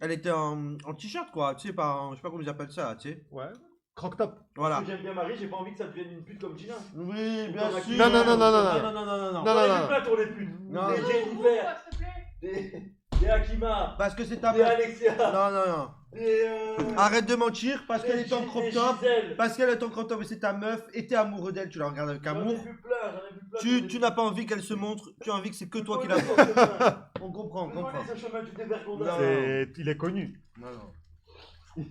elle était en t-shirt, quoi. Tu sais, pas, je sais pas comment ils appellent ça, tu sais. Ouais. Croque-top. Voilà. Parce que j'aime bien Marie, j'ai pas envie que ça devienne une pute comme Gina. Oui, bien sûr. Non. Non, non. Non, non. J'ai plein tourné de putes. Non. Des Jennifer, des Akima, Parce que c'est ta des meuf. Alexia, Non. des. Arrête de mentir, parce qu'elle est en crop des top. Gisèle. Parce qu'elle est en crop top et c'est ta meuf et t'es amoureux d'elle, tu la regardes avec J'en ai amour. vu plein. Tu n'as pas envie qu'elle se montre, tu as envie que c'est que toi qui la vois. vois. On comprend, on On comprend. connaît ce chemin du dévergondage. Non. Il est connu. Non.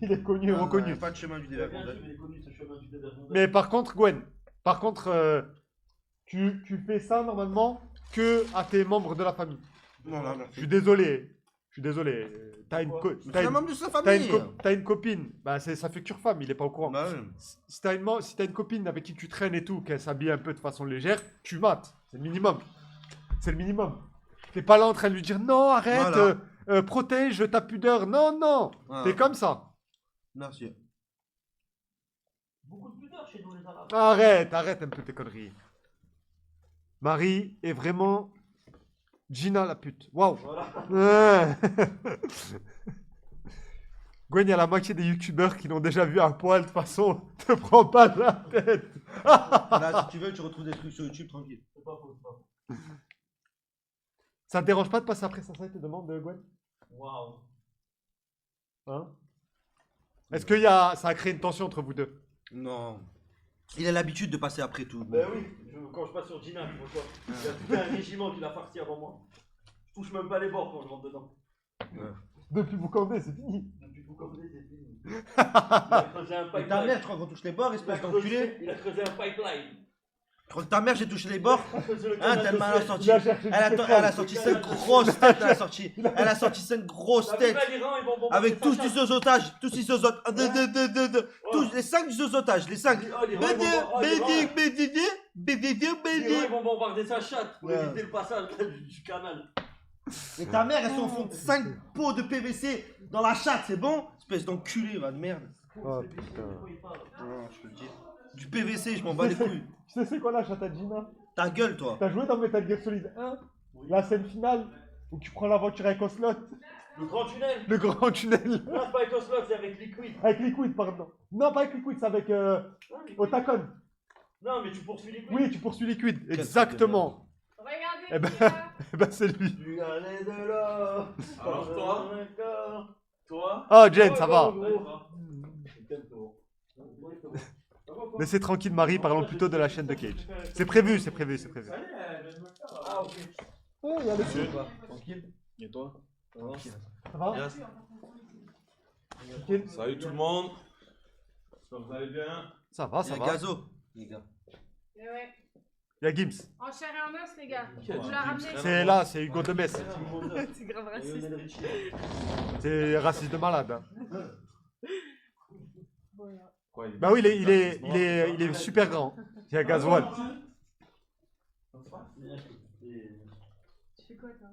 Il est connu et reconnu. Pas de chemin du Bien sûr, dévergondage. il est connu ce chemin du dévergondage. Mais par contre, Gwen, tu fais ça normalement que à tes membres de la famille. Non, Je suis désolé. Je suis désolé. T'as une, C'est un membre de sa famille. t'as une copine. Bah, ça fait future femme, il est pas au courant. Bah ouais. Si t'as une copine avec qui tu traînes et tout, qu'elle s'habille un peu de façon légère, tu mates. C'est le minimum. C'est le minimum. T'es pas là en train de lui dire non, arrête, Voilà. protège ta pudeur. Non, non. Voilà. T'es comme ça. Merci. Beaucoup de pudeur chez nous, les Arabes. Arrête un peu tes conneries. Marie est vraiment Gina la pute. Waouh. Voilà. Ouais. Gwen, il y a la moitié des youtubeurs qui l'ont déjà vu à poil. De toute façon, te prends pas la tête. Là, si tu veux, tu retrouves des trucs sur YouTube tranquille. C'est pas faux, c'est pas faux. Ça te dérange pas de passer après ça te demande, Gwen? Waouh. Hein? Est-ce que ça a créé une tension entre vous deux? Non. Il a l'habitude de passer après tout. Ben oui, quand je passe sur Gina, tu vois quoi. Il y a tout un régiment qui l'a farci avant moi. Je touche même pas les bords quand je rentre dedans. Depuis Boucandé, c'est fini. Depuis vous comme c'est fini. Il a creusé un Et ta pipeline. mère, je crois qu'on touche les bords, espèce d'enculé. Il a creusé un pipeline. Je crois que ta mère, j'ai touché les bords. C'est le Hein, canal de tellement elle a Suez. sorti. Il a cherché du pétrole. Elle a sorti 5 grosses têtes. Elle a sorti 5 grosses T'as vu têtes. là, l'Iran, ils vont bombarder Avec tous Sacha. ces otages. Tous ces otages. Tous les 5 des otages. Les 5. Oh, l'Iran, ils vont bombarder sa chatte pour Ouais. éviter le passage du canal. Et ta mère, elle s'enfonce 5 pots de PVC dans la chatte, c'est bon? Espèce d'enculé, va de merde. Oh putain. Non, je peux le dire. Du PVC, je m'en bats les couilles. Tu sais c'est quoi la chatte à Gina? Ta gueule, toi. T'as joué dans Metal Gear Solid 1? La scène finale où tu prends l'aventure avec Ocelot, Le grand tunnel. le grand tunnel. Non, c'est pas avec Oslo, c'est avec Liquid. Avec Liquid, pardon. Non, pas avec Liquid, c'est avec Non, Liquid. Otacon. Non, mais tu poursuis Liquid. Oui, tu poursuis Liquid. Quel Exactement. Regardez, Eh ben, qui est là. eh ben c'est lui. Tu allais de là. Alors, toi Toi Oh, Jen, ça va. Laissez tranquille Marie, parlons plutôt de la chaîne de Cage. C'est prévu, c'est prévu, c'est prévu. Ah, ok. Oh, il y a le Monsieur. Tranquille. Et toi? Ça va? Yes. Tranquille. Salut tout le monde. J'espère que vous allez bien. Ça va, Il y ça a va. Gazo, les gars. Eh ouais. Il y a Gims. En chair et en os, les gars. Qui a Vous dit la Gims? ramenez. C'est là, c'est Hugo de Metz. C'est grave raciste. C'est raciste de malade. Hein. Voilà. Quoi, il est- Bah oui, il est super grand. Il y a Gasoil. Tu fais quoi, toi?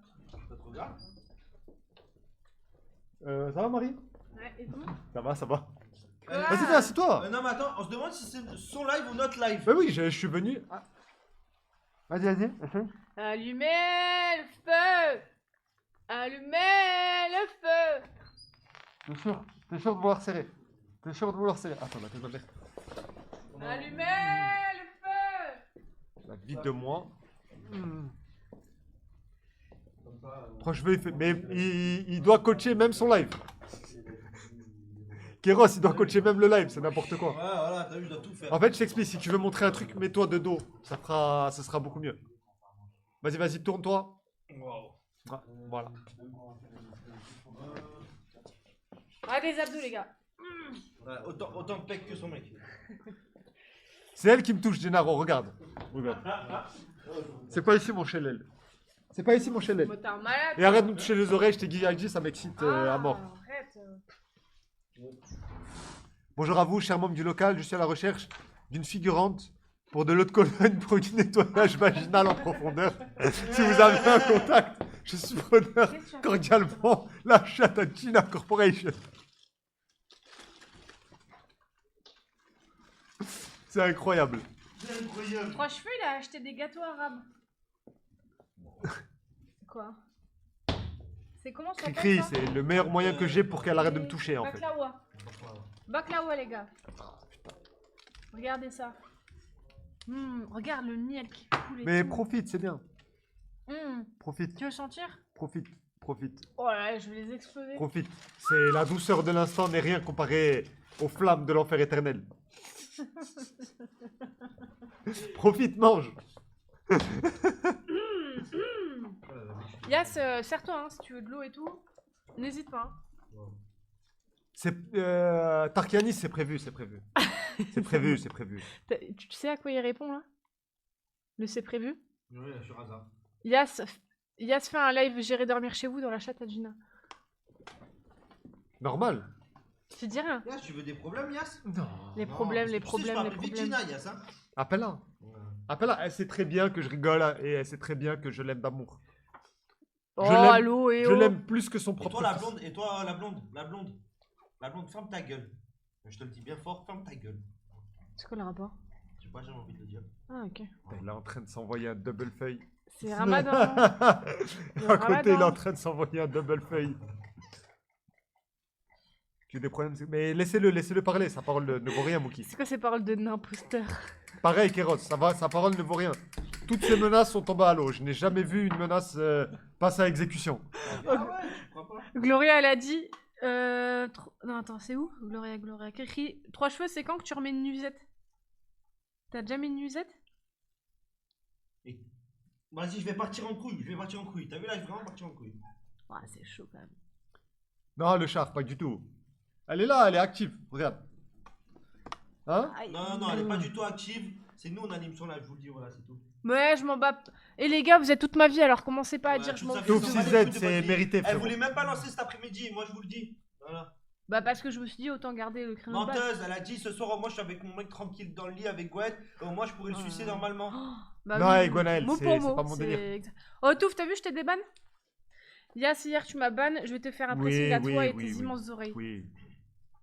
Ça va Marie? Ouais, et tout? Ça va, ça va. Quoi? Vas-y, viens, assieds-toi. Non, mais attends, on se demande si c'est son live ou notre live. Bah oui, je suis venu. Ah. Vas-y, vas-y. Allumez le feu! Allumez le feu! T'es sûr de vouloir serrer. T'es sûr de vouloir serrer. Attends, attends, attends. Allumez le feu! La vite de moi. Franchement, mais il doit coacher même son live. Kéros, il doit coacher même le live, c'est n'importe quoi. Ouais, voilà, t'as vu, je dois tout faire. En fait, je t'explique, si tu veux montrer un truc, mets-toi de dos. Ça sera beaucoup mieux. Vas-y, vas-y, tourne-toi. Ah, voilà. Ah, des abdos, les gars. Ouais, autant de pec que son mec. C'est elle qui me touche, Gennaro, regarde. Regarde. C'est pas ici mon chelel. C'est pas ici mon chelel. Motard malade. Et arrête de me toucher les oreilles, je t'ai dit, ça m'excite à mort. Arrête. Bonjour à vous, chers membres du local, je suis à la recherche d'une figurante pour de l'eau de Cologne pour du nettoyage vaginal en profondeur. Si vous avez un contact, je suis preneur cordialement. La chatte à Gina Corporation. C'est incroyable. Trois cheveux, il a acheté des gâteaux arabes. Quoi? C'est comment ça Cricri, s'appelle, ça? c'est le meilleur moyen que j'ai pour qu'elle arrête de me toucher en fait. Baklawa. Baklawa, les gars. Regardez ça. Regarde le miel qui coule et Mais tout. profite, c'est bien. Profite, Tu veux sentir? profite, profite, Oh là là, je vais les exploser. profite. C'est la douceur de l'instant n'est rien comparé aux flammes de l'enfer éternel. Profite, mange. Yas, serre-toi hein, si tu veux de l'eau et tout. N'hésite pas. Hein. C'est Tarkianis, c'est prévu, c'est prévu. C'est prévu, c'est prévu. Tu sais à quoi il répond là? Le c'est prévu? Oui, là, sur hasard. Yas fait un live J'irai dormir chez vous dans la chatte à Gina. Normal. Tu dis rien. Yas, tu veux des problèmes, Yas? Non. Les Non, problèmes, parce les que tu sais, je problèmes, peux les appeler problèmes. Gina, Yas, hein? Appelle-la. Appelle-la. Elle sait très bien que je rigole et elle sait très bien que je l'aime d'amour. Oh, Je l'aime- allô, et Je oh. l'aime plus que son Et propre toi, la fils. blonde, et toi, la blonde, la blonde. La blonde, ferme ta gueule. Je te le dis bien fort, ferme ta gueule. C'est quoi le rapport? Je sais pas, j'ai envie de le dire. Ah, ok. Il est en train de s'envoyer un double feuille. C'est Ramadan. À côté, il est Ramadan. en train de s'envoyer un double feuille. Tu as des problèmes. Mais laissez-le parler. Sa parole ne vaut rien, Mookie. C'est quoi ces paroles de n'imposteur? Pareil, Kéros, sa parole ne vaut rien. Toutes ces menaces sont tombées à l'eau. Je n'ai jamais vu une menace passer à exécution. Ah ouais, tu crois pas? Gloria, elle a dit. Non, attends, c'est où? Gloria. Kékri, 3 cheveux, c'est quand que tu remets une nuisette? T'as déjà mis une nuisette? Vas-y, je vais partir en couille. T'as vu là, je vais vraiment partir en couille. Ah, c'est chaud quand même. Non, le char, pas du tout. Elle est là, elle est active. Regarde. Hein? Aïe. Non, elle est pas du tout active. C'est nous, on anime son live, je vous le dis, voilà, c'est tout. Ouais, je m'en bats. Et les gars, vous êtes toute ma vie, alors commencez pas à Ouais, dire tu je m'en savais, fous. Sauf c'est si pas Z, les coups de c'est votre vie. mérité, Elle frérot. voulait même pas lancer cet après-midi, moi je vous le dis. Voilà. Bah, parce que je me suis dit, autant garder le créneau de base. Menteuse, elle a dit ce soir, moi je suis avec mon mec tranquille dans le lit avec Gwen. Moi je pourrais le sucer normalement. Bah Non, oui, et Gwenaël, mot c'est- pour c'est mot, pas mon délire. exact. Oh, Touf, t'as vu, je t'ai débanne? Yas, hier, tu m'as ban, je vais te faire un Oui, pressing à oui, toi et oui, tes oui. immenses oreilles. Oui.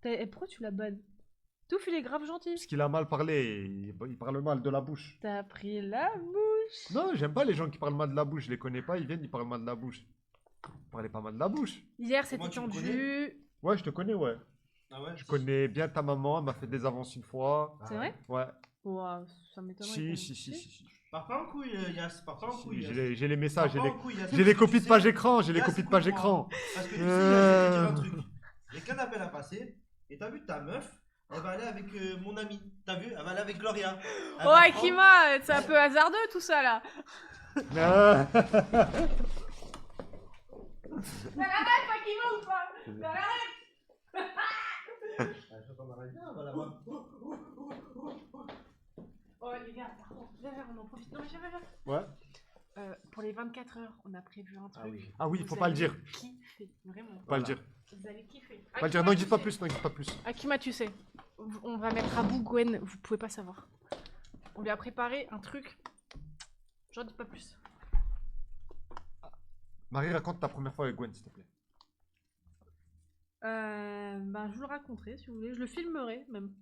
Et pourquoi tu la bannes? Touf, il est grave gentil. Parce qu'il a mal parlé. Il parle mal de la bouche. T'as pris la bouche. Non, j'aime pas les gens qui parlent mal de la bouche. Je les connais pas, ils viennent, ils parlent mal de la bouche. Parlez pas mal de la bouche. Hier, c'était Comment tu me tendu. Ouais, je te connais, ouais. Ah ouais? Je connais bien ta maman, elle m'a fait des avances une fois. C'est vrai? Ouais. Ouah, ça m'étonnerait. Si, quand si, même. si. Pars pas en couille, Yas, pars pas en Si, couille. Yas. j'ai les messages, Pars pas en couille, Yas. j'ai les copies de Tu page sais, écran, j'ai les Yas, copies de page écoute-moi. écran. Parce que tu sais, Yas, je vais te dire un truc. J'ai qu'un appel à passer. Et t'as vu ta meuf? Elle va aller avec mon ami. T'as vu? Elle va aller avec Gloria. Elle Oh, va Akima, c'est un peu hasardeux tout ça là. Ah. Akima ou pas? Oh, les gars, par contre, viens, on en profite. Non, mais viens. Ouais. Pour les 24 heures, on a prévu un truc. Ah oui, il faut Vous pas le allez dire. Kiffer, vraiment. Pas le dire. Vous allez kiffer. Pas le dire. Non, dites pas plus, non, dites pas plus. Akima, tu sais, on va mettre à bout Gwen, vous pouvez pas savoir. On lui a préparé un truc. J'en dis pas plus. Marie, raconte ta première fois avec Gwen, s'il te plaît. Ben, je vous le raconterai si vous voulez. Je le filmerai même.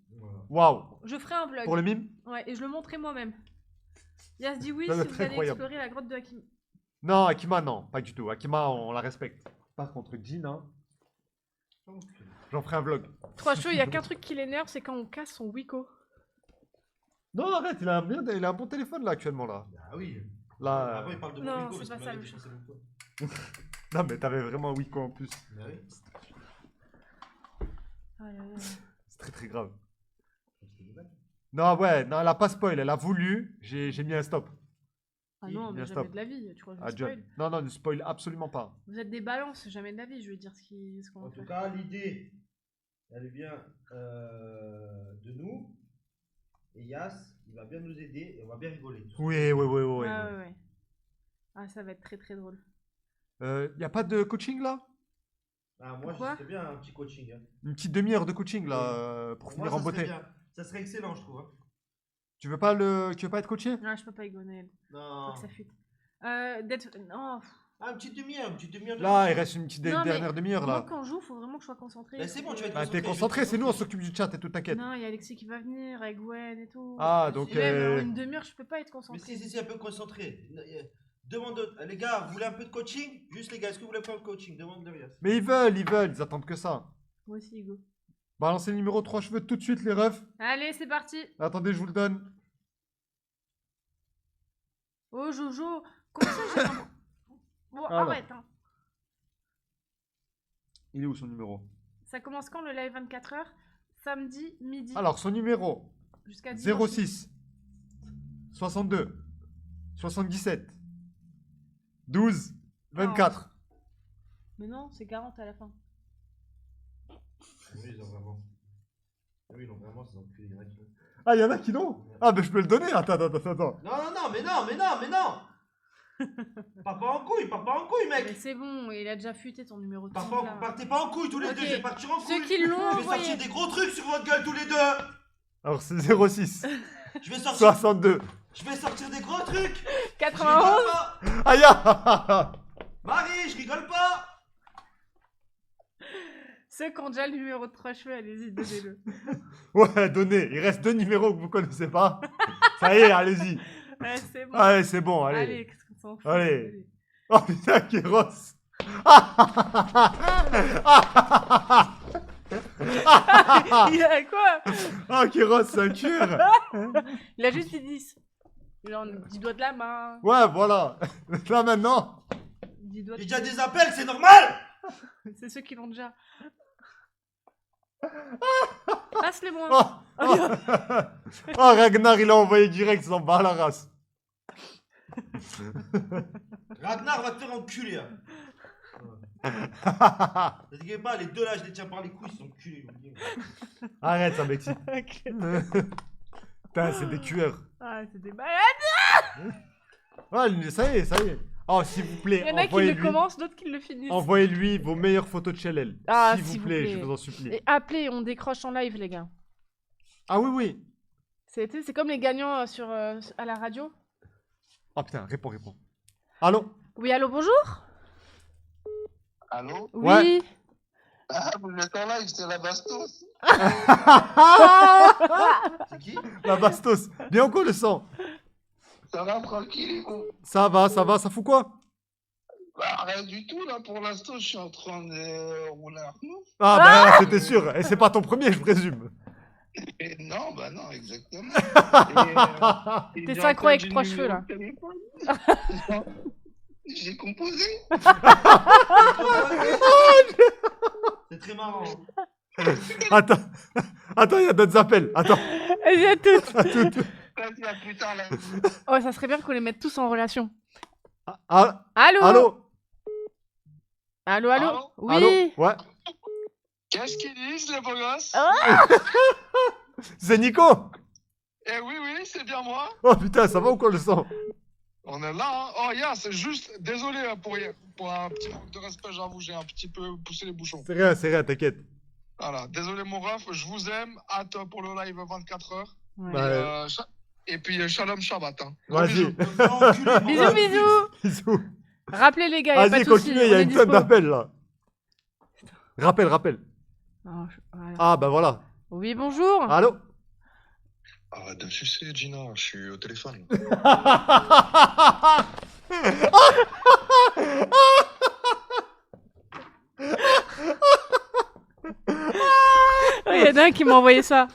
Waouh. Je ferai un vlog. Pour le mime? Ouais, et je le montrerai moi-même. Yas dit oui Ça doit si être vous allez incroyable. explorer la grotte de Akima. Non, Akima, non, pas du tout. Akima, on la respecte. Par contre, Gina, j'en ferai un vlog. 3 cheveux, il y a qu'un truc qui l'énerve, c'est quand on casse son Wiko. Non, arrête, il a un bon téléphone là actuellement là. Ah oui. Là. Avant, il parle de Non, mon Wigo c'est parce pas qu'il ça, m'avait le défoncé mon poids. Non, mais t'avais vraiment un Wiko en plus. Bah oui. Ah là là. C'est très très grave. Non, ouais, non, elle a pas spoil, elle a voulu, j'ai mis un stop. Ah non, Bien mais stop. jamais de la vie, tu crois que je Ah, vous John. spoil. Non, non, ne spoil absolument pas. Vous êtes des balances, jamais de la vie, je veux dire ce qu'on En va tout faire. cas, l'idée, elle vient de nous. Et Yas, il va bien nous aider et on va bien rigoler. Oui, oui, oui, oui. Ah, ouais. Ah, ça va être très très drôle. Y a pas de coaching là? Ah, moi, Pourquoi je serais bien un petit coaching. Hein. Une petite demi-heure de coaching là, pour Pour finir moi, en ça serait beauté. bien. Ça serait excellent, je trouve. Hein. Tu veux pas être coaché? Ah, je peux pas Egonel. Faut Non. que ça fuite. D'être. Non. Ah, une petite demi-heure, de Là, il coaching. reste une petite Non, mais dernière demi-heure Moi, là. quand je joue, faut vraiment que je sois concentrée. Bah, c'est bon, tu vas être Bah, t'es concentré, c'est nous, on s'occupe du chat et tout, t'inquiète. Non, il y a Alexis qui va venir avec Gwen et tout. Ah, donc. Et même en une demi-heure, je peux pas être Mais concentrée. si, un peu concentré. Demande, les gars, vous voulez un peu de coaching? Juste les gars, est-ce que vous voulez faire le coaching? Demande de Yas. Mais ils veulent, ils attendent que ça. Moi aussi, Hugo. Balancez le numéro 3 cheveux tout de suite, les refs. Allez, c'est parti. Attendez, je vous le donne. Oh, Jojo. Comment ça, j'ai un... Bon, Alors. arrête, hein. Il est où son numéro? Ça commence quand le live 24h? Samedi, midi. Alors, son numéro Jusqu'à dimanche. 06 62 77 12 24. Mais non, c'est 40 à la fin. Oui, ils ont vraiment. Oui, ils ont vraiment, ces enculés, il y en a qui ont. Ah, il y en a qui l'ont? Ah, mais je peux le donner. Attends. Non, mais non. Pars pas en couille, Mais mec. c'est bon, il a déjà fuité ton numéro de Pars compte, pas là. partez pas en couille tous les Ok. deux, je vais partir en couille. Ceux qui l'ont Je vais envoyé. sortir des gros trucs sur votre gueule tous les deux. Alors c'est 06 Je vais sortir, 62. je vais sortir des gros trucs. Je 91. rigole pas. Aïe ah. Marie, je rigole pas. Ceux qui ont déjà le numéro de 3 cheveux, allez-y, donnez-le. Ouais, donnez. Il reste 2 numéros que vous connaissez pas. Ça y est, allez-y. Ouais, c'est bon. Allez, c'est bon, Allez, allez. qu'est-ce qu'on s'en fout. Allez. Oh putain, Kéros. Il a quoi? Oh, Kéros, c'est un cuir. Il a juste dit 10. Il a 10 doigts de la main. Ouais, voilà. Là maintenant. 10 doigts de J'ai déjà des appels, c'est normal. C'est ceux qui l'ont déjà. Passe-les-moi. Oh. Oh. Oh, Ragnar, il a envoyé direct, s'en bat la race. Ragnar va te faire enculer. Hein. Ne t'inquiète pas, les deux là, je les tiens par les couilles, ils sont enculés. Arrête, ça m'excite. Ok. Putain, c'est des tueurs. Ah, c'est des malades. Ouais, ça y est, ça y est. Oh, s'il vous plaît, Il y en a qui le envoyez-lui. commencent, d'autres qui le finissent. Envoyez-lui vos meilleures photos de chez elle. Ah, s'il vous plaît, je vous en supplie. Et appelez, on décroche en live, les gars. Ah oui, oui. C'est comme les gagnants à la radio. Oh putain, réponds. Allô? Oui, allô, bonjour. Allô? Oui. Ouais. Ah, vous êtes en live, c'est la bastos. C'est qui? La bastos. Bien ou quoi le sang? Ça va tranquille, vous? Ça va, ça fout quoi? Bah, rien du tout, là, pour l'instant, je suis en train de rouler un pneu. Ah bah c'était sûr. Et c'est pas ton premier, je présume. Et non, bah non, exactement. T'es synchro avec 3 cheveux, là. J'ai composé. C'est très marrant. Attends, il y a d'autres appels. Attends. Vas-y, à toutes. Vas-y, à plus tard, là. Oh, ça serait bien qu'on les mette tous en relation. Ah, Allô? allô? Allô? Allô? Oui. Allô? Ouais. Qu'est-ce qu'ils disent, les beaux gosses? C'est Nico. Eh oui, c'est bien moi. Oh putain, ça va ou quoi le sang? On est là, hein. Oh, yeah, c'est juste, désolé hein, pour un petit manque de respect, j'avoue, j'ai un petit peu poussé les bouchons. C'est rien, t'inquiète. Voilà, désolé mon ref, je vous aime, hâte pour le live 24 heures. Ouais. Bah, Et puis Shalom Shabbat. Hein. Gros vas-y. Bisous, bisous. Bisous. Rappelez les gars, y a pas Vas-y, de soucis, continue, il y on a est une dispo. tonne d'appels là. Rappel. Oh, voilà. Ah bah voilà. Oui, bonjour. Allô? Arrête de sucer, Gina, je suis au téléphone. Oh, y en a un qui m'a envoyé ça.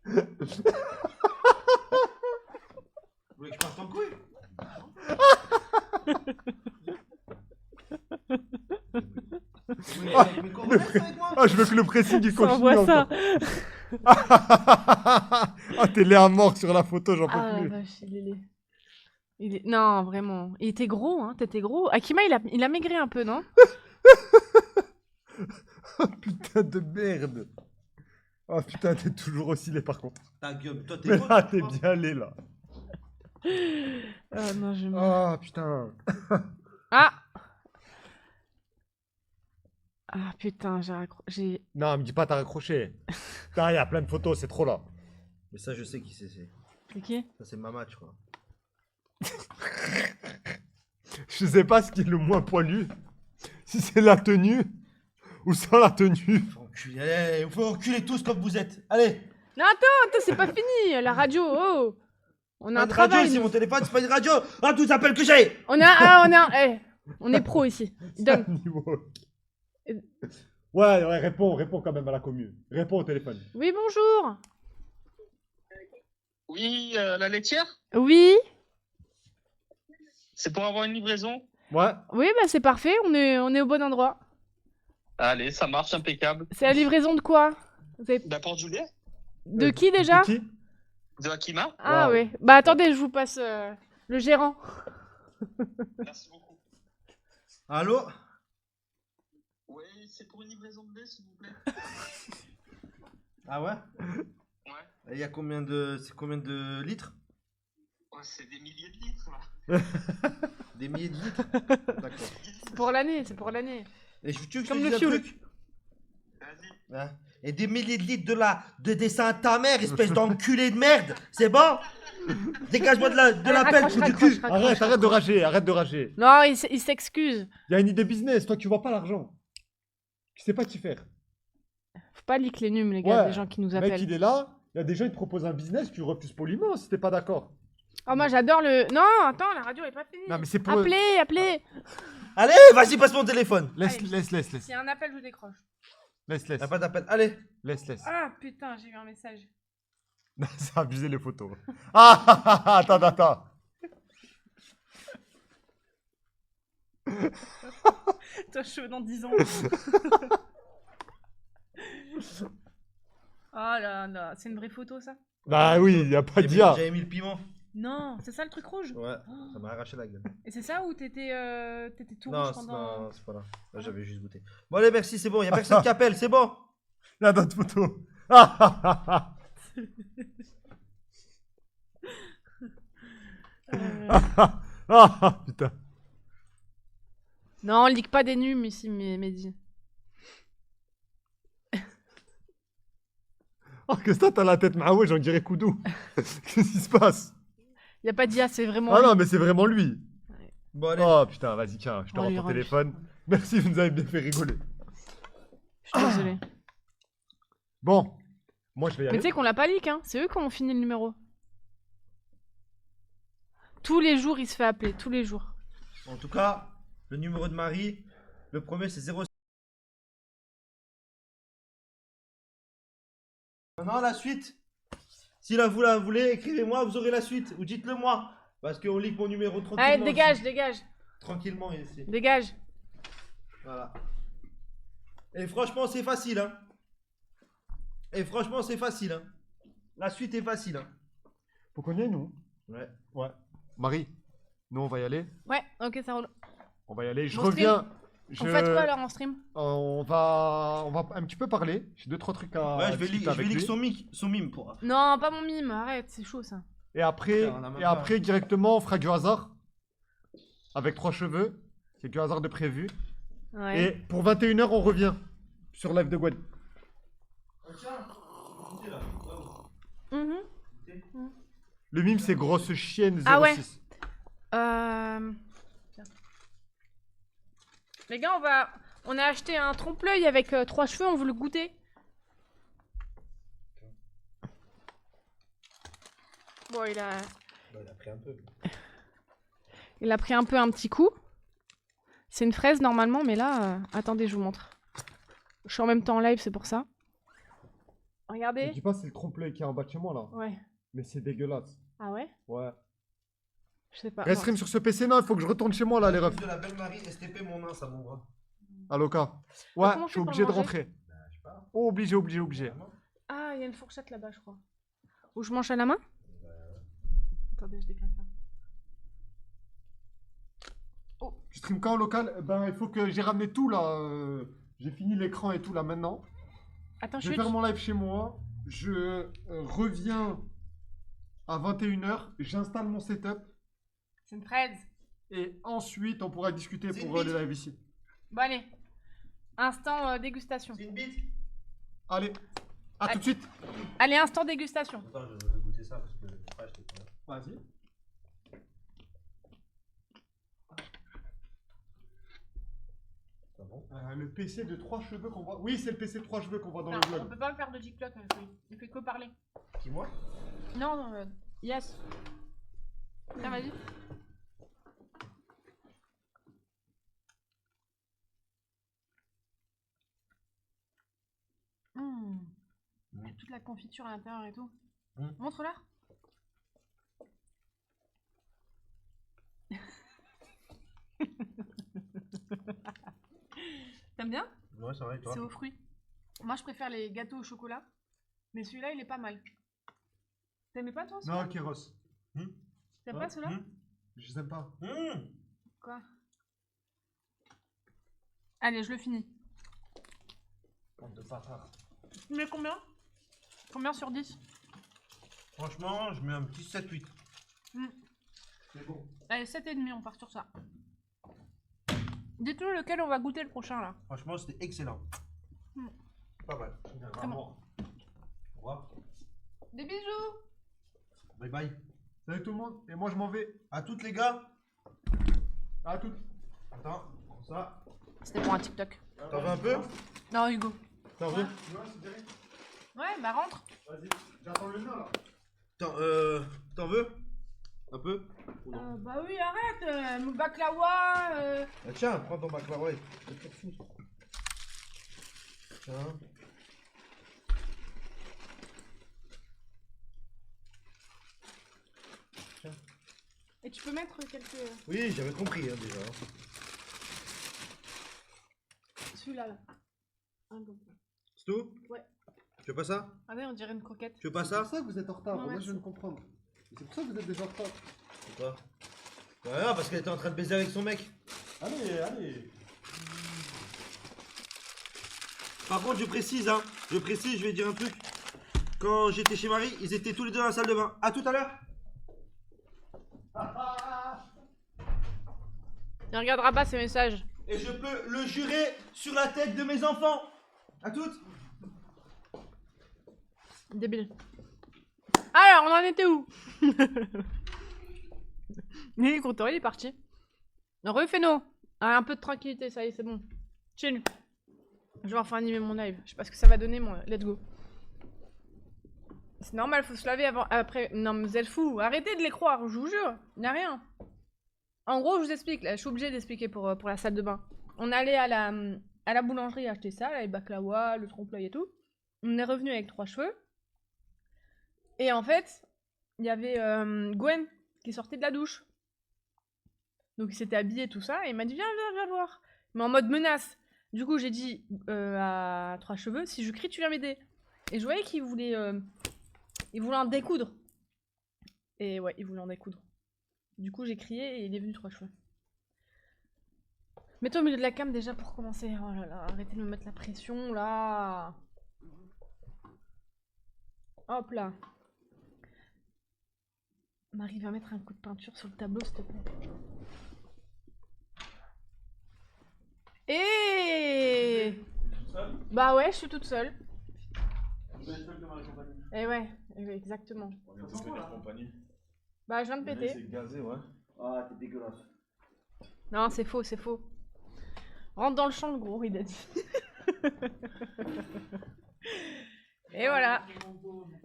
Vous voulez que je parte en couille? Mais comment avec moi? Ah, je veux que le pressing il Ça continue envoie ça. Ah, t'es laid à mort sur la photo, j'en peux Ah la plus. vache, Non, vraiment. Il était gros, hein. T'étais gros. Akima, il a maigri un peu, non? Oh, putain de merde. Oh putain, t'es toujours aussi laid par contre. Ta gueule, toi t'es Mais gros, là, tu t'es crois? bien laid là. Ah non, je me... Ah putain. Ah! Ah putain, j'ai... Non, me dis pas, t'as raccroché. Putain, il y a plein de photos, c'est trop là. Mais ça, je sais qui c'est. C'est qui? Ça, c'est Mamat, je crois. Je sais pas ce qui est le moins poilu. Si c'est la tenue ou sans la tenue. Faut enculer, allez, faut enculer tous comme vous êtes. Allez! Non, attends, c'est pas fini. La radio, oh! On a un Pas de radio travail. ici, nous. mon téléphone, c'est pas une radio! Ah, tous les appels que j'ai! On est pro ici. Donne. Niveau. Ouais, réponds quand même à la commune. Réponds au téléphone. Oui, bonjour. Oui, la laitière? Oui. C'est pour avoir une livraison? Ouais. Oui, bah c'est parfait. On est au bon endroit. Allez, ça marche, impeccable. C'est la livraison de quoi? D'apporte Juliet? De qui déjà? De qui? De Akima? Ah Wow. ouais. Bah attendez, je vous passe le gérant. Merci beaucoup. Allô? Oui, c'est pour une livraison de lait, s'il vous plaît. Ah ouais? Ouais. Et il y a combien de... C'est combien de litres? quoi, c'est des milliers de litres là. Des milliers de litres. D'accord. C'est pour l'année, c'est pour l'année. Et tu veux que je Comme te le dise un fioul. truc? Vas-y. Hein? Et des milliers de litres de dessin à ta mère, espèce d'enculé de merde. C'est bon? Dégage-moi de la pelle, Raccroche, trou du raccroche, cul. raccroche. Arrête de rager, arrête de rager. Non, il s'excuse. Il y a une idée business, toi tu vois pas l'argent. Tu sais pas t'y faire. Faut pas leak les nums, les gars, Ouais. des gens qui nous Le mec appellent. il est là, il y a des gens qui te proposent un business, tu refuses poliment si t'es pas d'accord. Oh, moi j'adore le. Non, attends, la radio est pas finie. Non mais c'est pour... Appelez. Allez, vas-y, passe mon téléphone. Laisse. S'il y a un appel, je décroche. Laisse. Y'a pas d'appel. Allez. Laisse. Ah putain, j'ai eu un message. C'est abusé les photos. Ah, attends. Toi, cheveux dans 10 ans. Oh là là, c'est une vraie photo ça? Bah oui, y a pas de dia. J'avais mis le piment. Non, c'est ça le truc rouge? Ouais, ça m'a arraché la gueule. Et c'est ça ou t'étais tout Non, rouge pendant. non, c'est pas là. Là, j'avais juste goûté. Bon, allez, merci, c'est bon. Y'a personne qui appelle, c'est bon. Il y a d'autres photos. Ah, putain. Non, on leak pas des nums ici, Mehdi. Oh, qu'est-ce que t'as la tête maouage, on dirait Koudou. Qu'est-ce qui se passe? Y a pas d'IA, c'est vraiment. Ah lui. non, mais c'est vraiment lui. Bon, allez. Oh putain, vas-y, tiens, je te Oh, rends lui, ton rends-lui. téléphone. Merci, vous nous avez bien fait rigoler. Je suis désolée. Bon, moi je vais y Mais aller. tu sais qu'on l'a pas leak, hein. C'est eux qui ont fini le numéro. Tous les jours, il se fait appeler, tous les jours. En tout cas, le numéro de Marie, le premier c'est 0. Maintenant, la suite. Si vous la voulez, écrivez-moi, vous aurez la suite. Ou dites-le moi. Parce qu'on lit mon numéro tranquillement. Allez, dégage, ici. dégage, Tranquillement ici. dégage. Voilà. Et franchement, c'est facile, hein. Et franchement, c'est facile, hein. La suite est facile, hein. Faut qu'on y aille, nous. Ouais. Ouais. Marie, nous on va y aller. Ouais, ok, ça roule. On va y aller. Je Mon reviens. On fait quoi alors en stream? On va un petit peu parler. J'ai 2-3 trucs à Ouais, je vais discuter lire avec lui. son mime pour. Non, pas mon mime, arrête, c'est chaud ça. Et après, Putain, on a même pas. directement, on fera du hasard. Avec 3 cheveux. C'est du hasard de prévu. Ouais. Et pour 21h, on revient sur live de Gwen. Mhm. Le mime, c'est grosse chienne 06. Ah ouais. Tiens. Les gars, on a acheté un trompe-l'œil avec 3 cheveux, on veut le goûter. Bon, il a pris un peu. Il a pris un peu un petit coup. C'est une fraise normalement, mais là, attendez, je vous montre. Je suis en même temps en live, c'est pour ça. Je Regardez. dis pas c'est le trompe-l'œil qui est en bas de chez moi là. Ouais. Mais c'est dégueulasse. Ah ouais? Ouais. Je sais pas. Restream sur ce PC, non, il faut que je retourne chez moi là, les refs. De la belle Marie, STP mon nain, ça mon bras. Aloca. Ouais, comment on je suis fait pour obligé de manger rentrer. Je sais pas. Oh, obligé. Ah, il y a une fourchette là-bas, je crois. Ou je mange à la main? Attendez, je décale ça. Tu stream quand en local? Ben, il faut que j'ai ramené tout là. J'ai fini l'écran et tout là maintenant. Attends, Je vais chut. faire mon live chez moi. Je reviens à 21h. J'installe mon setup. C'est une fraise. Et ensuite, on pourra discuter C'est pour une bite. les lives ici. Bon, allez. Instant dégustation. C'est une bite. Allez, à tout de suite. Allez, instant dégustation. Attends, je vais goûter ça parce que je sais pas, je t'ai pas. Vas-y. C'est bon. Le PC de 3 cheveux qu'on voit. Oui, c'est le PC de 3 cheveux qu'on voit dans Non, le on vlog. peut pas faire de G-Clock, il fait que parler. Qui, moi? Non, non, yes. Tiens, vas-y. Il y a toute la confiture à l'intérieur et tout. Montre-la. T'aimes bien? Ouais, c'est vrai, toi. C'est aux fruits. Moi, je préfère les gâteaux au chocolat. Mais celui-là, il est pas mal. T'aimais pas, toi, celui-là? Non, Kéros. T'aimes pas celui-là? Je les aime pas. Quoi? Allez, je le finis. Bande de bâtards. Tu mets combien? Combien sur 10? Franchement, je mets un petit 7-8. C'est bon. Allez, 7,5, on part sur ça. Dites-nous lequel on va goûter le prochain là. Franchement, c'était excellent. Hmm. Pas mal. Très bon. Au revoir. Des bisous. Bye bye. Salut tout le monde. Et moi je m'en vais. À toutes les gars. À toutes. Attends, comme ça. C'était pour un TikTok. T'en veux un peu? Non, Hugo. T'en veux? Ouais, bah rentre. Vas-y, j'attends le nain là. T'en veux? Un peu? Ou non? Bah oui, arrête. Mon baklawa. Ah, tiens, prends ton baklawa. Tiens. Et tu peux mettre quelques. Oui, j'avais compris hein, déjà. Celui-là là. Un comme ça. C'est tout? Ouais. Tu veux pas ça? Ah ouais, on dirait une croquette. Tu veux pas C'est ça? pour ça que vous êtes en retard. Non, Moi merci. je viens de comprendre. C'est pour ça que vous êtes déjà en retard. Pourquoi? Ouais, non, parce qu'elle était en train de baiser avec son mec. Allez, allez. Par contre, je précise, je vais dire un truc. Quand j'étais chez Marie, ils étaient tous les deux dans la salle de bain. À tout à l'heure. Il regardera pas ces messages. Et je peux le jurer sur la tête de mes enfants. À toutes. Débile. Alors, on en était où? Il est content, il est parti. Refais-nous. Un peu de tranquillité, ça y est, c'est bon. Chill. Je vais enfin animer mon live. Je sais pas ce que ça va donner, mon let's go. C'est normal, faut se laver avant, après. Non, mais vous êtes fous. Arrêtez de les croire, je vous jure. Il n'y a rien. En gros, je vous explique. Là, je suis obligée d'expliquer pour la salle de bain. On allait à la boulangerie acheter ça, là, les baklawa, le trompe-l'œil et tout. On est revenu avec 3 cheveux. Et en fait, il y avait Gwen qui sortait de la douche. Donc il s'était habillé, tout ça, et il m'a dit viens voir. Mais en mode menace. Du coup, j'ai dit à 3 cheveux, si je crie, tu viens m'aider. Et je voyais qu'il voulait, en découdre. Et ouais, il voulait en découdre. Du coup, j'ai crié et il est venu 3 cheveux. Mets-toi au milieu de la cam déjà pour commencer. Oh là là, arrêtez de me mettre la pression là. Hop là. Marie va mettre un coup de peinture sur le tableau, s'il te plaît. Et bah ouais, je suis toute seule. Et ouais, exactement. Bah je viens de péter. C'est gazé, ouais. Ah, t'es dégueulasse. Non, c'est faux, c'est faux. Rentre dans le champ, le gros, il a dit. Et voilà.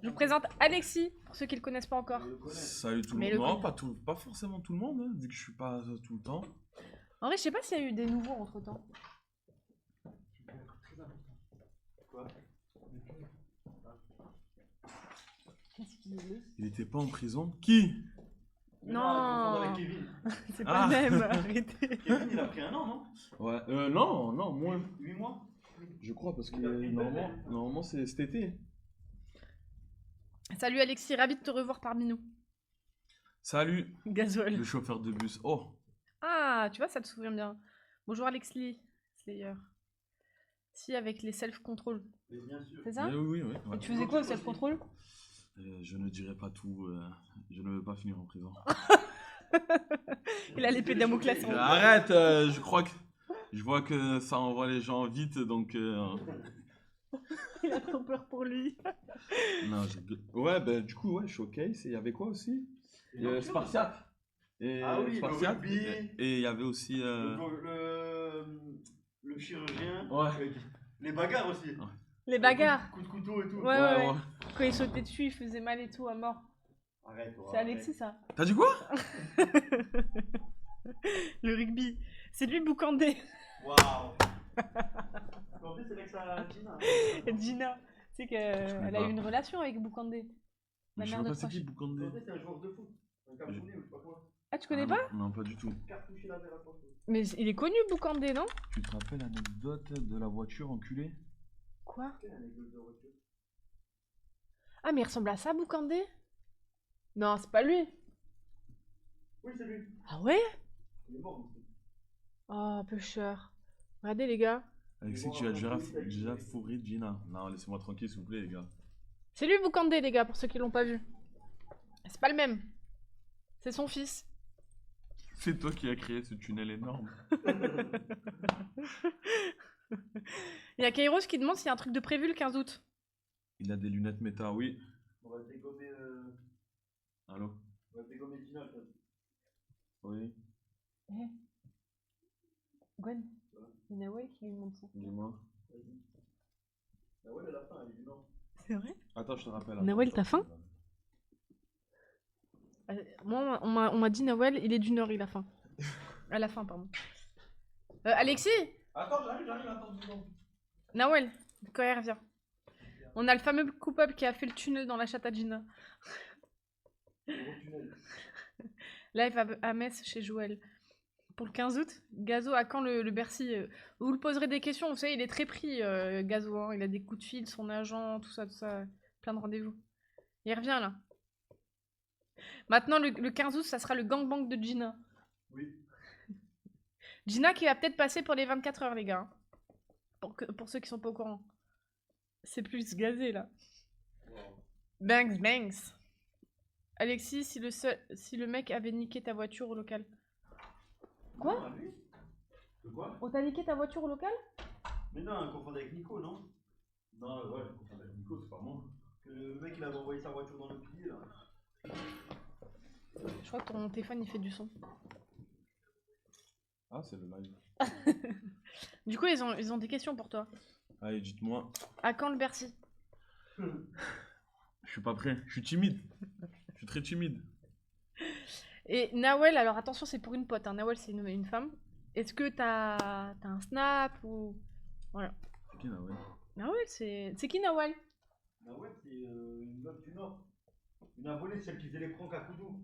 Je vous présente Alexis, pour ceux qui le connaissent pas encore. Salut tout le Mais monde. le Non, pas forcément tout le monde, hein, vu que je suis pas tout le temps. En vrai, je sais pas s'il y a eu des nouveaux entre temps. Qu'est-ce qu'il est? Il était pas en prison. Qui? Non, Avec Kevin. c'est pas Ah. le même, arrêtez. Kevin, il a pris un an, non? Ouais. Non, moins. 8 mois? Je crois, parce que Il a pris une belle normalement c'est cet été. Salut Alexis, ravi de te revoir parmi nous. Salut, Gasoil. le chauffeur de bus. Oh, Ah, tu vois, ça te souvient bien. Bonjour Alexis, Slayer. Si, avec les self-control. Mais bien sûr. C'est ça? oui. Ouais. Et tu faisais quoi au self-control? Je ne dirai pas tout. Je ne veux pas finir en prison. Il a l'épée de Damoclès en haut. Arrête, je vois que ça envoie les gens vite, donc. Il a trop peur pour lui. Non, ouais, bah du coup, ouais, showcase. Et il y avait quoi aussi? Spartiate. Et Ah oui, le Spartiate. rugby. Et il y avait aussi. Le chirurgien. Ouais. Les bagarres aussi. Les bagarres. Coup de couteau et tout. Ouais. Quand il sautait dessus, il faisait mal et tout à mort. Arrête, C'est Alexis ça. T'as dit quoi? Le rugby. C'est lui Boukandé. Waouh. En fait, c'est avec sa Gina. Gina. Tu sais qu'elle a eu une relation avec Boukandé. La Je sais mère de pas c'est qui Proche. Boukandé. En fait, c'est un joueur de foot. Un Camerounais ou je sais pas quoi. Ah, tu connais Ah, pas? Non, pas du tout. Cartouché la verre à quoi. Mais il est connu Boukandé, non? Tu te rappelles l'anecdote de la voiture enculée? Quoi? Ah, mais il ressemble à ça, Boukandé? Non, c'est pas lui. Oui, c'est lui. Ah ouais? Il est mort. monsieur. Oh, pêcheur. Regardez, les gars. Alexis, tu as déjà fourré Gina. Non, laissez-moi tranquille, s'il vous plaît, les gars. C'est lui Boukandé, les gars, pour ceux qui l'ont pas vu. C'est pas le même. C'est son fils. C'est toi qui as créé ce tunnel énorme. Il y a Kairos qui demande s'il y a un truc de prévu le 15 août. Il a des lunettes méta, oui. On va dégommer. Allô? On va dégommer Gina. Oui, Gwen, il y a Nawel qui lui demande ça. dis-moi. Ah ouais, elle a faim, elle est du Nord. C'est vrai? Attends, je te rappelle. Nawel, t'as faim? Moi, on m'a dit Nawel, il est du Nord, il a faim. Elle a faim, pardon. Alexis? Attends, j'arrive, attends 2 secondes. Nawel, quand elle revient. On a le fameux coupable qui a fait le tunnel dans la chatte à Gina. Là, il va à Metz chez Joël. Pour le 15 août, Gazo, à quand le Bercy? Vous le poserez des questions, vous savez, il est très pris, Gazo. Hein. Il a des coups de fil, son agent, tout ça, plein de rendez-vous. Il revient là. Maintenant, le 15 août, ça sera le gangbang de Gina. Oui. Gina qui va peut-être passer pour les 24 heures, les gars. Pour ceux qui sont pas au courant. C'est plus gazé là. Wow. Banks, banks. Alexis, si le mec avait niqué ta voiture au local. Quoi? Non, lui. De quoi? On t'a niqué ta voiture au local? Mais non, elle confondait avec Nico, non? Non, ouais, elle confondait avec Nico, c'est pas moi. Que le mec, il avait envoyé sa voiture dans le pilier, là. Je crois que ton téléphone il fait du son. Ah, c'est le live. Du coup, ils ont des questions pour toi. Allez, dites-moi. À quand le Bercy? Je suis pas prêt. Je suis timide. Je suis très timide. Et Nawel, alors attention, c'est pour une pote. Hein. Nawel, c'est une femme. Est-ce que t'as un snap ou. Voilà. C'est qui là, ouais? Nawel, c'est qui Nawel? Ah ouais, c'est une meuf du Nord. Une abonnée, celle qui faisait les pranks à Koudou.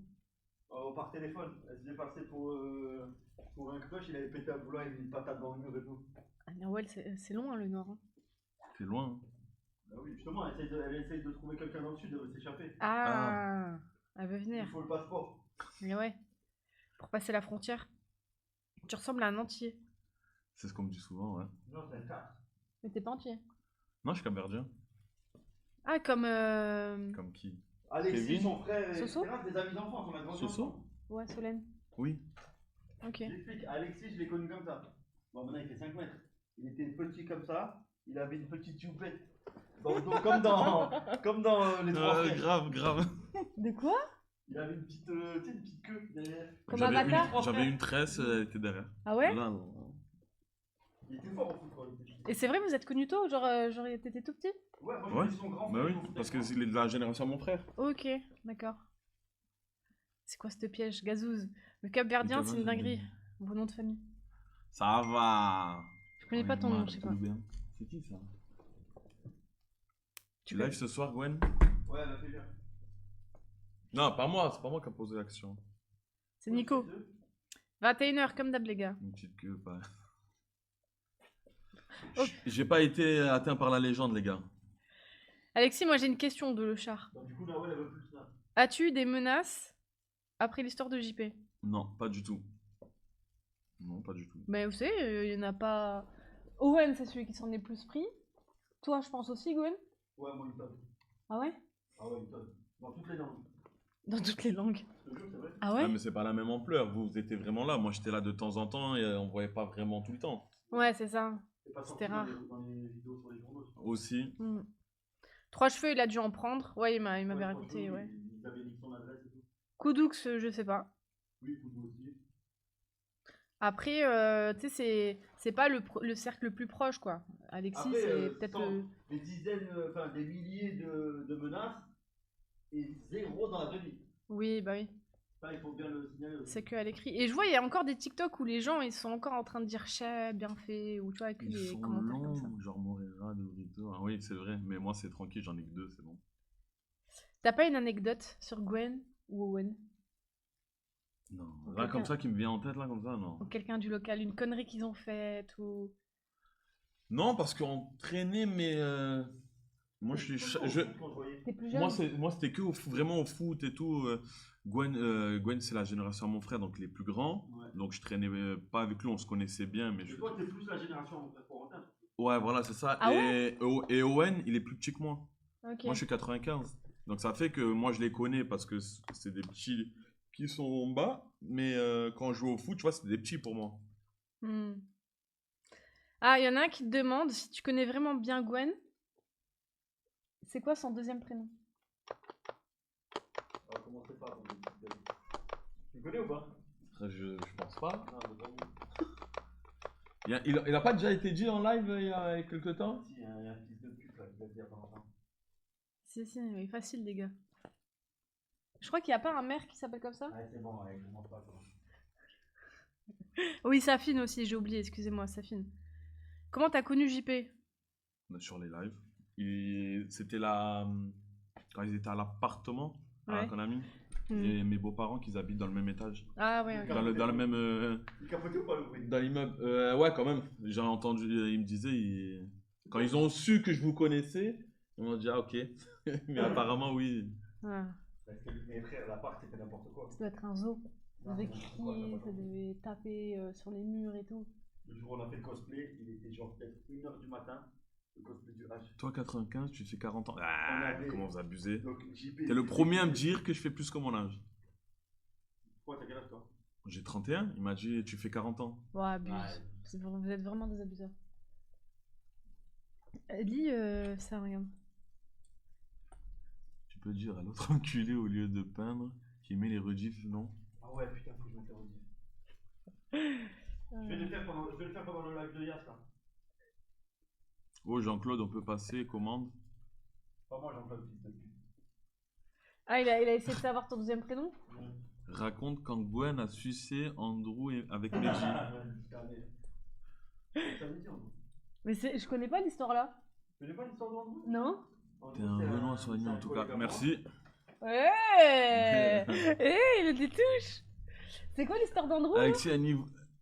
Par téléphone. Elle se faisait passer pour un crush, il avait pété un boulot avec une patate dans le mur et tout. Ah, Nawel, c'est loin le Nord. Hein. C'est loin. Hein. Bah oui, justement, elle essaye de trouver quelqu'un dans le sud, elle veut s'échapper. Ah, elle veut Il venir. faut le passeport. Mais ouais. Pour passer la frontière. Tu ressembles à un entier. C'est ce qu'on me dit souvent, ouais. Non, c'est un cas. Mais t'es pas entier. Non, je suis capverdien. Ah, comme. Comme qui? Alexis, Kevin. son frère, Soso etc., des amis d'enfance, on a grandi Soso? ensemble. Ouais, Solène. Oui. Ok. J'explique, Alexis, je l'ai connu comme ça. Bon, maintenant il fait 5 mètres. Il était petit comme ça, il avait une petite youpette. Comme dans les trois frères. Grave. De quoi? Il avait une petite, tu sais, une petite queue derrière. Comme Avatar? J'avais une tresse, elle était derrière. Ah ouais? Là, non. Il était fort au foot quand il était petit. Et c'est vrai, vous êtes connus tôt? Genre t'étais tout petit? Ouais, moi Ouais. je suis son grand Bah frère. oui, son frère. parce que c'est de la génération de mon frère. Ok, d'accord. C'est quoi ce piège? Gazouze. Le Cap-Verdien, c'est une dinguerie. Vos noms de famille. Ça va. Je connais pas ton nom, je sais pas. C'est qui ça? Tu Tu live ce soir, Gwen? Ouais, elle a fait bien. Non, pas moi, c'est pas moi qui a posé l'action. C'est Nico. 21h, comme d'hab, les gars. Une petite queue, pas. Oh. J'ai pas été atteint par la légende, les gars. Alexis, moi j'ai une question de Le Char. Donc, du coup, Nawel, elle veut plus ça. As-tu eu des menaces après l'histoire de JP? Non, pas du tout. Non, pas du tout. Mais vous savez, il y en a pas. Owen, c'est celui qui s'en est plus pris. Toi, je pense aussi, Gwen. Ouais, moi, il tonne. Ah ouais? Ah ouais, il tonne. Dans toutes les langues. Dans toutes les langues. Je te jure, c'est vrai. Ah ouais? Ouais, mais c'est pas la même ampleur. Vous étiez vraiment là. Moi, j'étais là de temps en temps et on voyait pas vraiment tout le temps. Ouais, c'est ça. C'est pas C'était sorti rare. dans les vidéos sur les journaux. je pense. Aussi. Hmm. Trois cheveux, il a dû en prendre. Ouais, il m'avait Ouais, raconté, franchement, ouais. Ils avaient dit son adresse et tout. Koudoux, je sais pas. Oui, Koudou aussi. Après, tu sais, c'est pas le cercle le plus proche, quoi. Alexis, Après, c'est peut-être sans le. des dizaines, enfin des milliers de menaces et zéro dans la vraie vie. Oui, bah oui. Ça, il faut bien le signaler aussi. C'est que à l'écrit. Et je vois, il y a encore des TikTok où les gens, ils sont encore en train de dire chais, bien fait, ou tu vois, avec Ils des sont commentaires comme ça. longs, genre Moreira, de Brito. Ah oui, c'est vrai. Mais moi, c'est tranquille, j'en ai que 2, c'est bon. T'as pas une anecdote sur Gwen ou Owen? Non. Ou Là, comme quelqu'un- ça, qui me vient en tête, là, comme ça, non. Ou quelqu'un du local, une connerie qu'ils ont faite, ou. Non, parce qu'on traînait, mais. Moi, je suis. T'es plus jeune? Moi, c'était que vraiment au foot et tout. Gwen, c'est la génération de mon frère, donc les plus grands. Ouais. Donc, je traînais pas avec lui, on se connaissait bien. Mais Mais toi, t'es plus la génération de Corentin. Ouais, voilà, c'est ça. Ah et Owen, il est plus petit que moi. Ok. Moi, je suis 95. Donc, ça fait que moi, je les connais parce que c'est des petits qui sont bas, mais quand on joue au foot, tu vois, c'était des petits pour moi. Hmm. Ah, il y en a un qui te demande si tu connais vraiment bien Gwen. C'est quoi son deuxième prénom? On va commencer par. Tu connais ou pas? Je pense pas. Non, mais vraiment. Il a pas déjà été dit en live il y a quelques temps? Si, il y a un fils de pute là, qui va te dire pendant longtemps. Si, mais facile, les gars. Je crois qu'il n'y a pas un maire qui s'appelle comme ça. Ouais, c'est bon, ouais, je comprends pas. Quoi. Oui, Safine aussi, j'ai oublié, excusez-moi, Safine. Comment t'as connu JP? Sur les lives. C'était là. Quand ils étaient à l'appartement, Ouais. qu'on a mis. Hmm. Et mes beaux-parents qui habitent dans le même étage. Ah ouais, ok. Dans le même. Il capotait ou pas le bruit? Dans l'immeuble. Ouais, quand même. J'ai entendu. Ils me disaient. Quand ils ont su que je vous connaissais, ils m'ont dit ah, ok. Mais apparemment, oui. Ah, Parce que mes frères, l'appart, c'était n'importe quoi. ça doit être un zoo. Ça Non, devait n'importe quoi, crier, n'importe ça quoi. devait taper sur les murs et tout. Le jour où on a fait le cosplay, il était genre peut-être 1h du matin. Le cosplay du H. Toi, 95, tu fais 40 ans. On Ah, avait- comment vous abusez. Donc, JP. T'es le premier à me dire que je fais plus que mon âge. Pourquoi t'as quel âge toi? J'ai 31, il m'a dit tu fais 40 ans. Ouais, abuse. Ouais. Vous êtes vraiment des abuseurs. Lis ça, regarde. Tu peux dire à l'autre enculé au lieu de peindre qui met les rediffs, non? Ah ouais, putain, faut que je m'interroge. Je vais le faire pendant le live de Yas là. Oh Jean-Claude, on peut passer commande. Pas moi, Jean-Claude, fils de pute. Ah, il a essayé de savoir ton deuxième prénom? Raconte quand Gwen a sucé Andrew avec Meiji. Ça veut dire, non? Mais je connais pas l'histoire là. Tu connais pas l'histoire de Andrew? Non? T'es un Renoir soigné en tout cas. Merci. Ouais. Il a des touches. C'est quoi l'histoire d'Andrew? Alexis,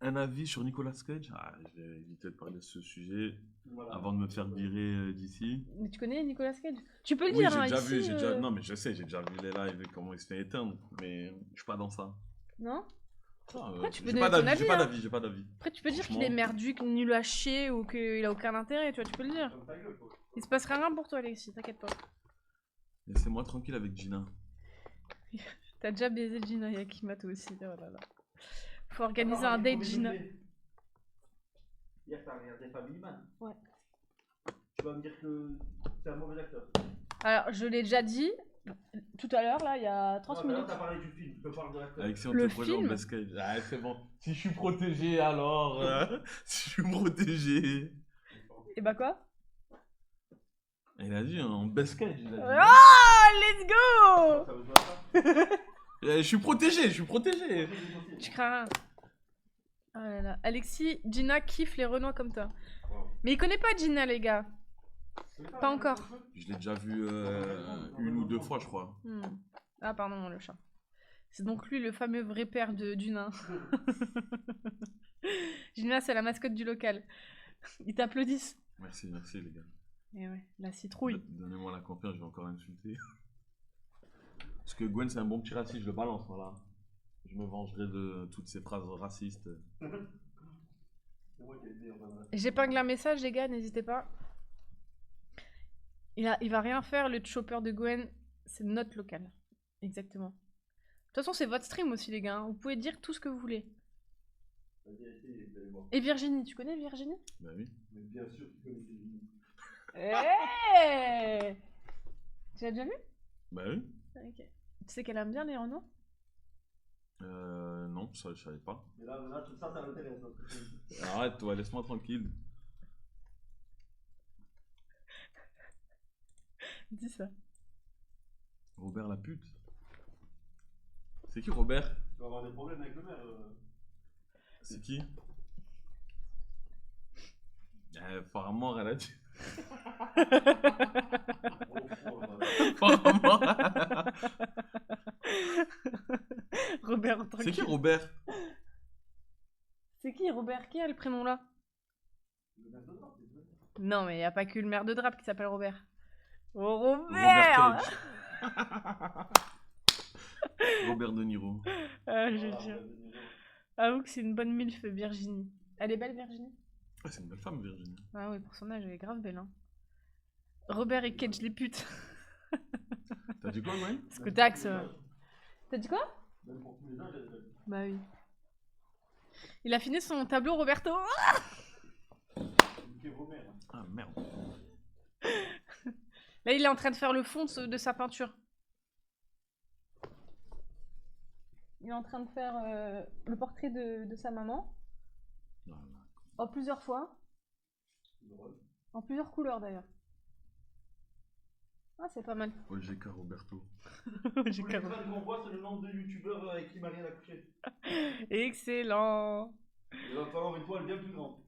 un avis sur Nicolas Cage? Ah, je vais éviter de parler de ce sujet Voilà. avant de me faire virer d'ici. Mais tu connais Nicolas Cage? Tu peux le Oui, dire, j'ai hein, déjà ici, vu, non mais je sais, j'ai déjà vu les lives et comment il se fait éteindre, mais je suis pas dans ça. Non? Ah, Après, tu peux j'ai donner pas ton d'avis, avis, j'ai pas hein. d'avis, j'ai pas d'avis. Après, tu peux dire qu'il Franchement. est merduc, nul à chier ou qu'il a aucun intérêt, tu vois, tu peux le dire. Comme ta gueule, quoi. Il se passera rien pour toi, Alexis, t'inquiète pas. Laissez-moi tranquille avec Gina. T'as déjà baisé Gina Yakima, toi aussi. Oh là là. Faut organiser Alors, un date, premier Gina. degré. Hier, t'as regardé Family Man. Ouais. Tu vas me dire que c'est un mauvais acteur. Alors, je l'ai déjà dit tout à l'heure, là, il y a 30 Non, mais là, minutes. t'as parlé du film, je te parle de l'acteur. Alexis, on Le te présente film Best Cage. Ah, c'est bon. Si je suis protégé, alors. Si je suis protégé. Et bah quoi? Il a dit en Best Cage. Il a dit. Oh, let's go! Ça veut dire ça? Je suis protégé, je suis protégé. Tu crains rien. Oh là là. Alexis, Gina kiffe les Renois comme toi. Wow. Mais il connaît pas Gina, les gars. Pas encore. Je l'ai déjà vu une ou deux fois, je crois. Hmm. Ah, pardon, le chat. C'est donc lui le fameux vrai père du nain. Gina, c'est la mascotte du local. Ils t'applaudissent. Merci, merci les gars. Et ouais, la citrouille. Donnez-moi la confiance, je vais encore insulter. Parce que Gwen, c'est un bon petit raciste, je le balance, voilà. Je me vengerai de toutes ces phrases racistes. J'épingle un message, les gars, n'hésitez pas. Il va rien faire, le chopper de Gwen. C'est notre local. Exactement. De toute façon, c'est votre stream aussi, les gars. hein. Vous pouvez dire tout ce que vous voulez. Et Virginie, tu connais Virginie? Bah oui. Mais bien sûr, tu connais Virginie. Hey tu l'as déjà vu? Bah oui. Ok. Tu sais qu'elle aime bien les Renault? Non, ça je savais pas. Mais là tout ça, ça m'intéresse. Arrête, toi, laisse-moi tranquille. Dis ça. Robert la pute. C'est qui Robert? Tu vas avoir des problèmes avec le maire. C'est qui? Apparemment, elle a dit. Apparemment. Robert en tant C'est qui que- Robert? C'est qui Robert? Qui a le prénom là? Non, mais il n'y a pas que le maire de Drape qui s'appelle Robert. Oh, Robert! Robert De Niro. Ah, je jure. Avoue que c'est une bonne milf, Virginie. Elle est belle, Virginie? Ah, c'est une belle femme, Virginie. Ah oui, pour son âge, elle est grave belle. Hein. Robert et Cage les putes. T'as dit quoi, ouais? Parce que taxe. T'as dit quoi? Même pour tous les âges, Bah oui. Il a fini son tableau, Roberto. Niquez vos mères. Ah merde. Là, il est en train de faire le fond de sa peinture. Il est en train de faire le portrait de sa maman. En plusieurs fois. En plusieurs couleurs d'ailleurs. Ah, c'est pas mal. OGK Roberto. J'ai Tous les crânes qu'on voit, c'est le nombre de youtubeurs avec qui Marianne a couché. Excellent. Il va falloir une toile bien plus grande.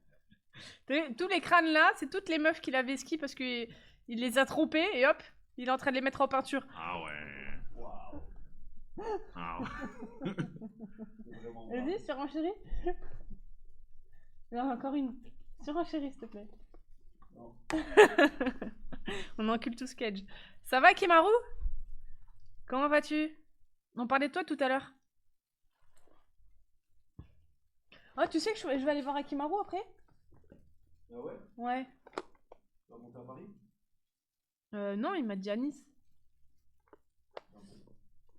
Tous les crânes là, c'est toutes les meufs qu'il avait ski parce qu'il les a trompés et hop, il est en train de les mettre en peinture. Ah ouais. Waouh. Ah ouais. C'est vraiment Vas-y, surenchéris. Non, encore une. Surenchéris, s'il te plaît. Non. On encule tout Sketch. Ça va, Kimaru? Comment vas-tu? On parlait de toi tout à l'heure. Oh, tu sais que je vais aller voir Akimaru après? Ah ouais? Ouais. Tu vas monter à Paris? Non, il m'a dit à Nice.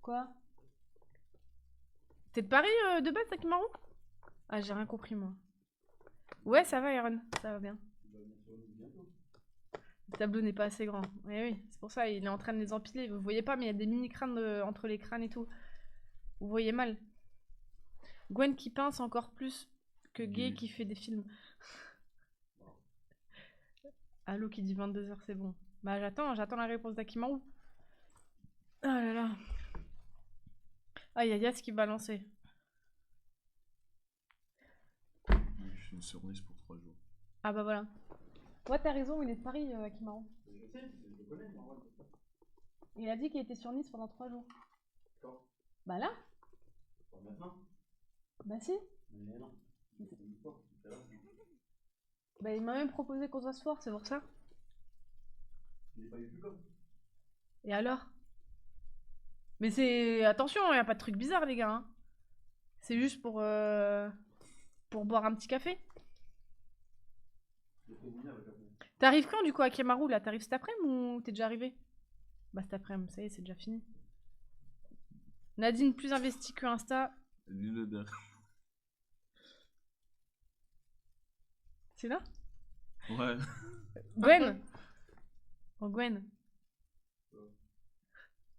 Quoi? T'es de Paris de base, Akimaru? Ah, j'ai rien compris, moi. Ouais, ça va, Aaron. Ça va bien. Le tableau n'est pas assez grand. Oui, oui, c'est pour ça, il est en train de les empiler. Vous voyez pas, mais il y a des mini-crânes entre les crânes et tout. Vous voyez mal. Gwen qui pince encore plus que Gay qui fait des films. Allo qui dit 22h, c'est bon. Bah j'attends la réponse d'Akimaru. Oh là là. Ah, il y a Yas qui va lancer. Je suis une sur Nice pour 3 jours. Ah bah voilà. Ouais, t'as raison, il est de Paris, Akimaru. Je sais, je le connais, moi. Il a dit qu'il était sur Nice pendant 3 jours. Quand? Bah là? Pas maintenant. Bah si. Mais non. C'est une histoire, tout à l'heure. Bah il m'a même proposé qu'on se voit ce soir, c'est pour ça. Il est pas eu plus comme. Et alors? Mais c'est... Attention, il a pas de truc bizarre, les gars. Hein. C'est juste pour boire un petit café. T'arrives quand, du coup, à Kimaru, là? T'arrives cet après-midi ou t'es déjà arrivé? Bah cet après-midi, ça y est, c'est déjà fini. Nadine, plus investie que Insta. Dis-le derrière. C'est là? Ouais. Gwen. Oh, Gwen.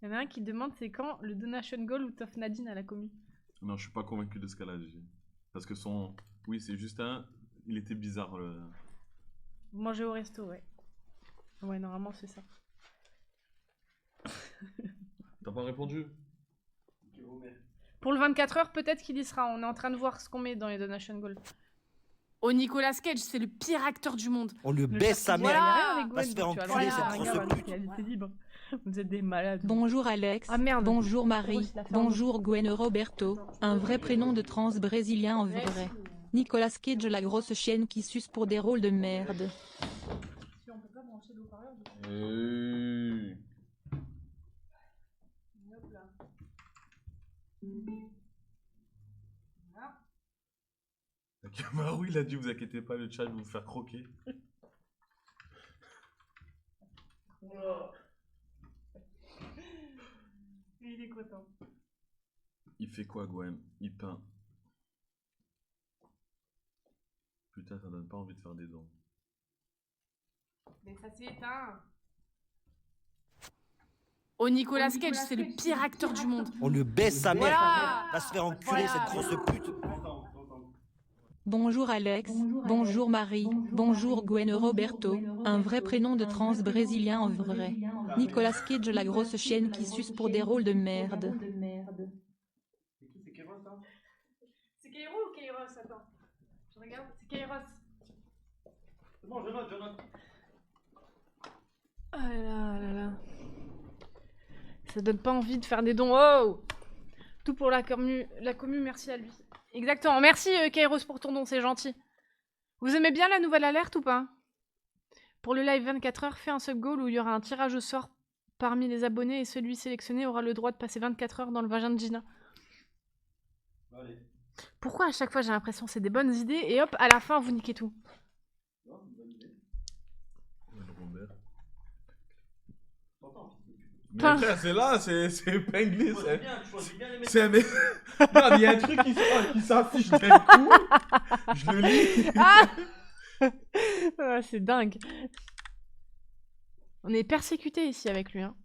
Il y en a un qui demande c'est quand le donation goal ou Toff Nadine à la commu. Non, je suis pas convaincu de ce qu'elle a dit. Parce que son... Oui, c'est juste un... Il était bizarre. Manger au resto, ouais. Ouais, normalement c'est ça. T'as pas répondu? Pour le 24 heures, peut-être qu'il y sera. On est en train de voir ce qu'on met dans les donation goals. Oh, Nicolas Cage, c'est le pire acteur du monde. On le baisse sa mère. Voilà, Va se faire enculer, cette grosse pute. Vous êtes des malades. Bonjour Alex. Ah merde. Bonjour Marie. Bonjour Gwen Roberto. Un vrai prénom de trans brésilien en vrai. Nicolas Cage, la grosse chienne qui suce pour des rôles de merde. Si on peut pas brancher l'eau-parleur, hop là. Akimaru, il a dit vous inquiétez pas, le chat va vous faire croquer. Il est content. Il fait quoi, Gwen? Il peint. Putain, ça donne pas envie de faire des dons. Mais ça s'est éteint. Oh, Nicolas Cage, c'est le pire acteur du monde. On le baisse sa mère. Voilà. Va se faire enculer, cette grosse pute. Bonjour Alex. Bonjour Marie. Bonjour Gwen Roberto. Un vrai prénom de trans brésilien en vrai. Nicolas Cage, la grosse chienne qui suce pour des rôles de merde. C'est qui? C'est Kéros, ça? C'est Kairos ou Kairos? Attends. Je regarde. C'est Kairos. C'est bon, je note. Ah là là là. Ça donne pas envie de faire des dons. Oh! Tout pour la commu, merci à lui. Exactement. Merci Kairos pour ton don, c'est gentil. Vous aimez bien la nouvelle alerte ou pas? Pour le live 24 heures, fais un sub goal où il y aura un tirage au sort parmi les abonnés et celui sélectionné aura le droit de passer 24 heures dans le vagin de Gina. Allez. Pourquoi à chaque fois j'ai l'impression que c'est des bonnes idées et hop, à la fin vous niquez tout? Non, c'est une bonne idée. Robert. Mais Pain. frère, c'est là, c'est Penglis. Tu choisis bien, tu choisis bien les mecs. C'est un mec. Regarde, il y a un truc qui s'affiche d'un coup. Je le lis. Ah, c'est dingue. On est persécuté ici avec lui. Hein.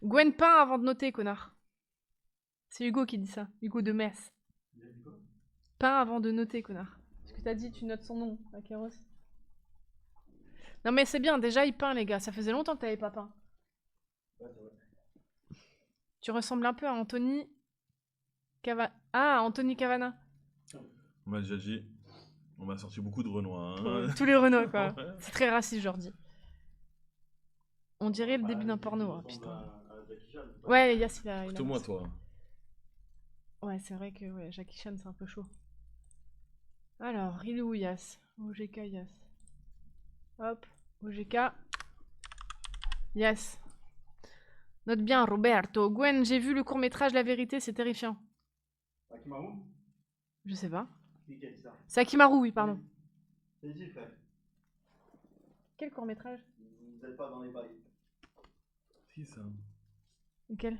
Gwen peint avant de noter, connard. C'est Hugo qui dit ça. Hugo de Metz. Peint avant de noter, connard. Parce que t'as dit, tu notes son nom, Akeros. Non mais c'est bien, déjà il peint les gars. Ça faisait longtemps que t'avais pas peint. Tu ressembles un peu à Anthony Anthony Cavana. On m'a déjà dit. On m'a sorti beaucoup de Renoir. Hein. Tous les Renault quoi. Ouais. C'est très raciste, Jordi. On dirait le début d'un porno, hein, putain. Ouais, Yass, il a... Plutôt moi, toi. Ouais, c'est vrai que ouais, Jackie Chan, c'est un peu chaud. Alors, Rilou ou Yass? OGK, Yass. Hop, OGK. Yass. Note bien, Roberto. Gwen, j'ai vu le court-métrage La Vérité, c'est terrifiant. Akimaru? Je sais pas. Qui a dit ça? C'est Akimaru, oui, pardon. C'est dit, frère. Quel court-métrage? Vous n'êtes pas dans les bails. Si, ça. Lequel?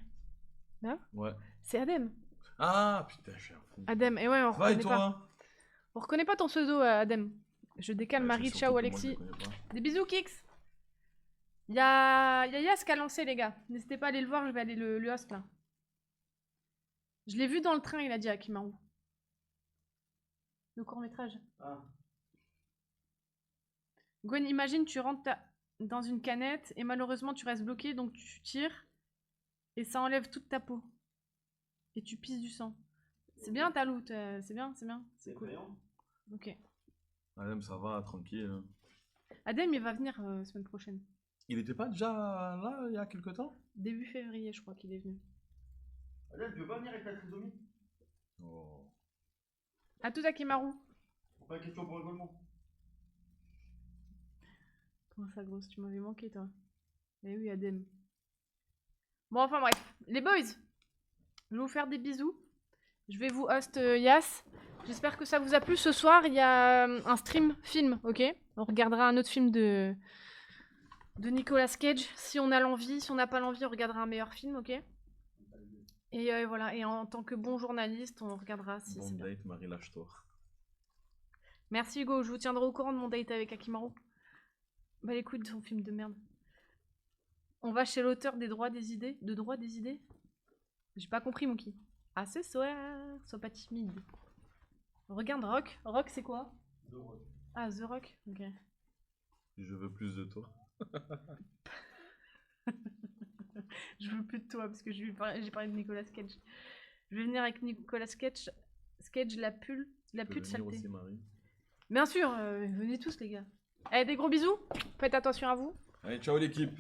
Là? Ouais. C'est Adem. Ah, putain, je suis un fou. Adem, et ouais, on Ça va et reconnaît toi pas. On reconnaît pas ton pseudo, Adem. Je décale Ouais, Marie, c'est ciao surtout que moi, je Alexis. le connais pas. Des bisous, Kix. Il y a Yass qui a lancé, les gars. N'hésitez pas à aller le voir, je vais aller le host, là. Je l'ai vu dans le train, il a dit à Akimaru. Le court-métrage. Ah. Gwen, imagine, tu rentres dans une canette et malheureusement, tu restes bloqué, donc tu tires et ça enlève toute ta peau. Et tu pisses du sang. C'est bien ta loot, c'est bien, c'est bien. C'est cool. Ok. Adem, ça va, tranquille. Hein. Adem, il va venir semaine prochaine. Il était pas déjà là il y a quelque temps? Début février, je crois qu'il est venu. Adèle, tu veux pas venir avec la trisomie? Oh. À tout Akimaru. Pas une question pour rigolement. Comment ça, grosse, tu m'avais manqué, toi. Eh oui, Adem. Bon, enfin bref. Les boys, je vais vous faire des bisous. Je vais vous host Yass. J'espère que ça vous a plu. Ce soir, il y a un stream film, ok? On regardera un autre film de Nicolas Cage. Si on a l'envie, si on n'a pas l'envie, on regardera un meilleur film, ok? Et voilà, et en tant que bon journaliste, on regardera si Bon c'est bien. date, Marie, lâche-toi. Merci Hugo, je vous tiendrai au courant de mon date avec Akimaru. Bah écoute, son film de merde. On va chez l'auteur des droits des idées. De droits des idées? J'ai pas compris, Monkey. Ah, ce soir, sois pas timide. Regarde Rock. Rock, c'est quoi? The Rock. Ah, The Rock, ok. Je veux plus de toi. Je veux plus de toi parce que j'ai parlé de Nicolas Cage. Je vais venir avec Nicolas Cage. Sketch, la pute saleté. Aussi, Marie. Bien sûr, venez tous les gars. Allez, des gros bisous. Faites attention à vous. Allez, ciao l'équipe.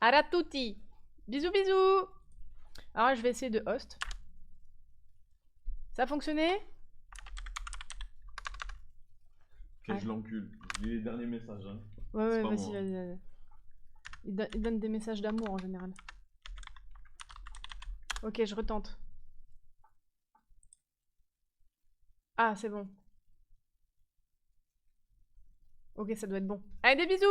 À tutti. Bisous, bisous. Alors, je vais essayer de host. Ça a fonctionné? Que je l'encule. Je lis les derniers messages. Hein. Ouais, pas vas-y, moi. vas-y. Il donne des messages d'amour en général. Ok, je retente. Ah, c'est bon. Ok, ça doit être bon. Allez, des bisous!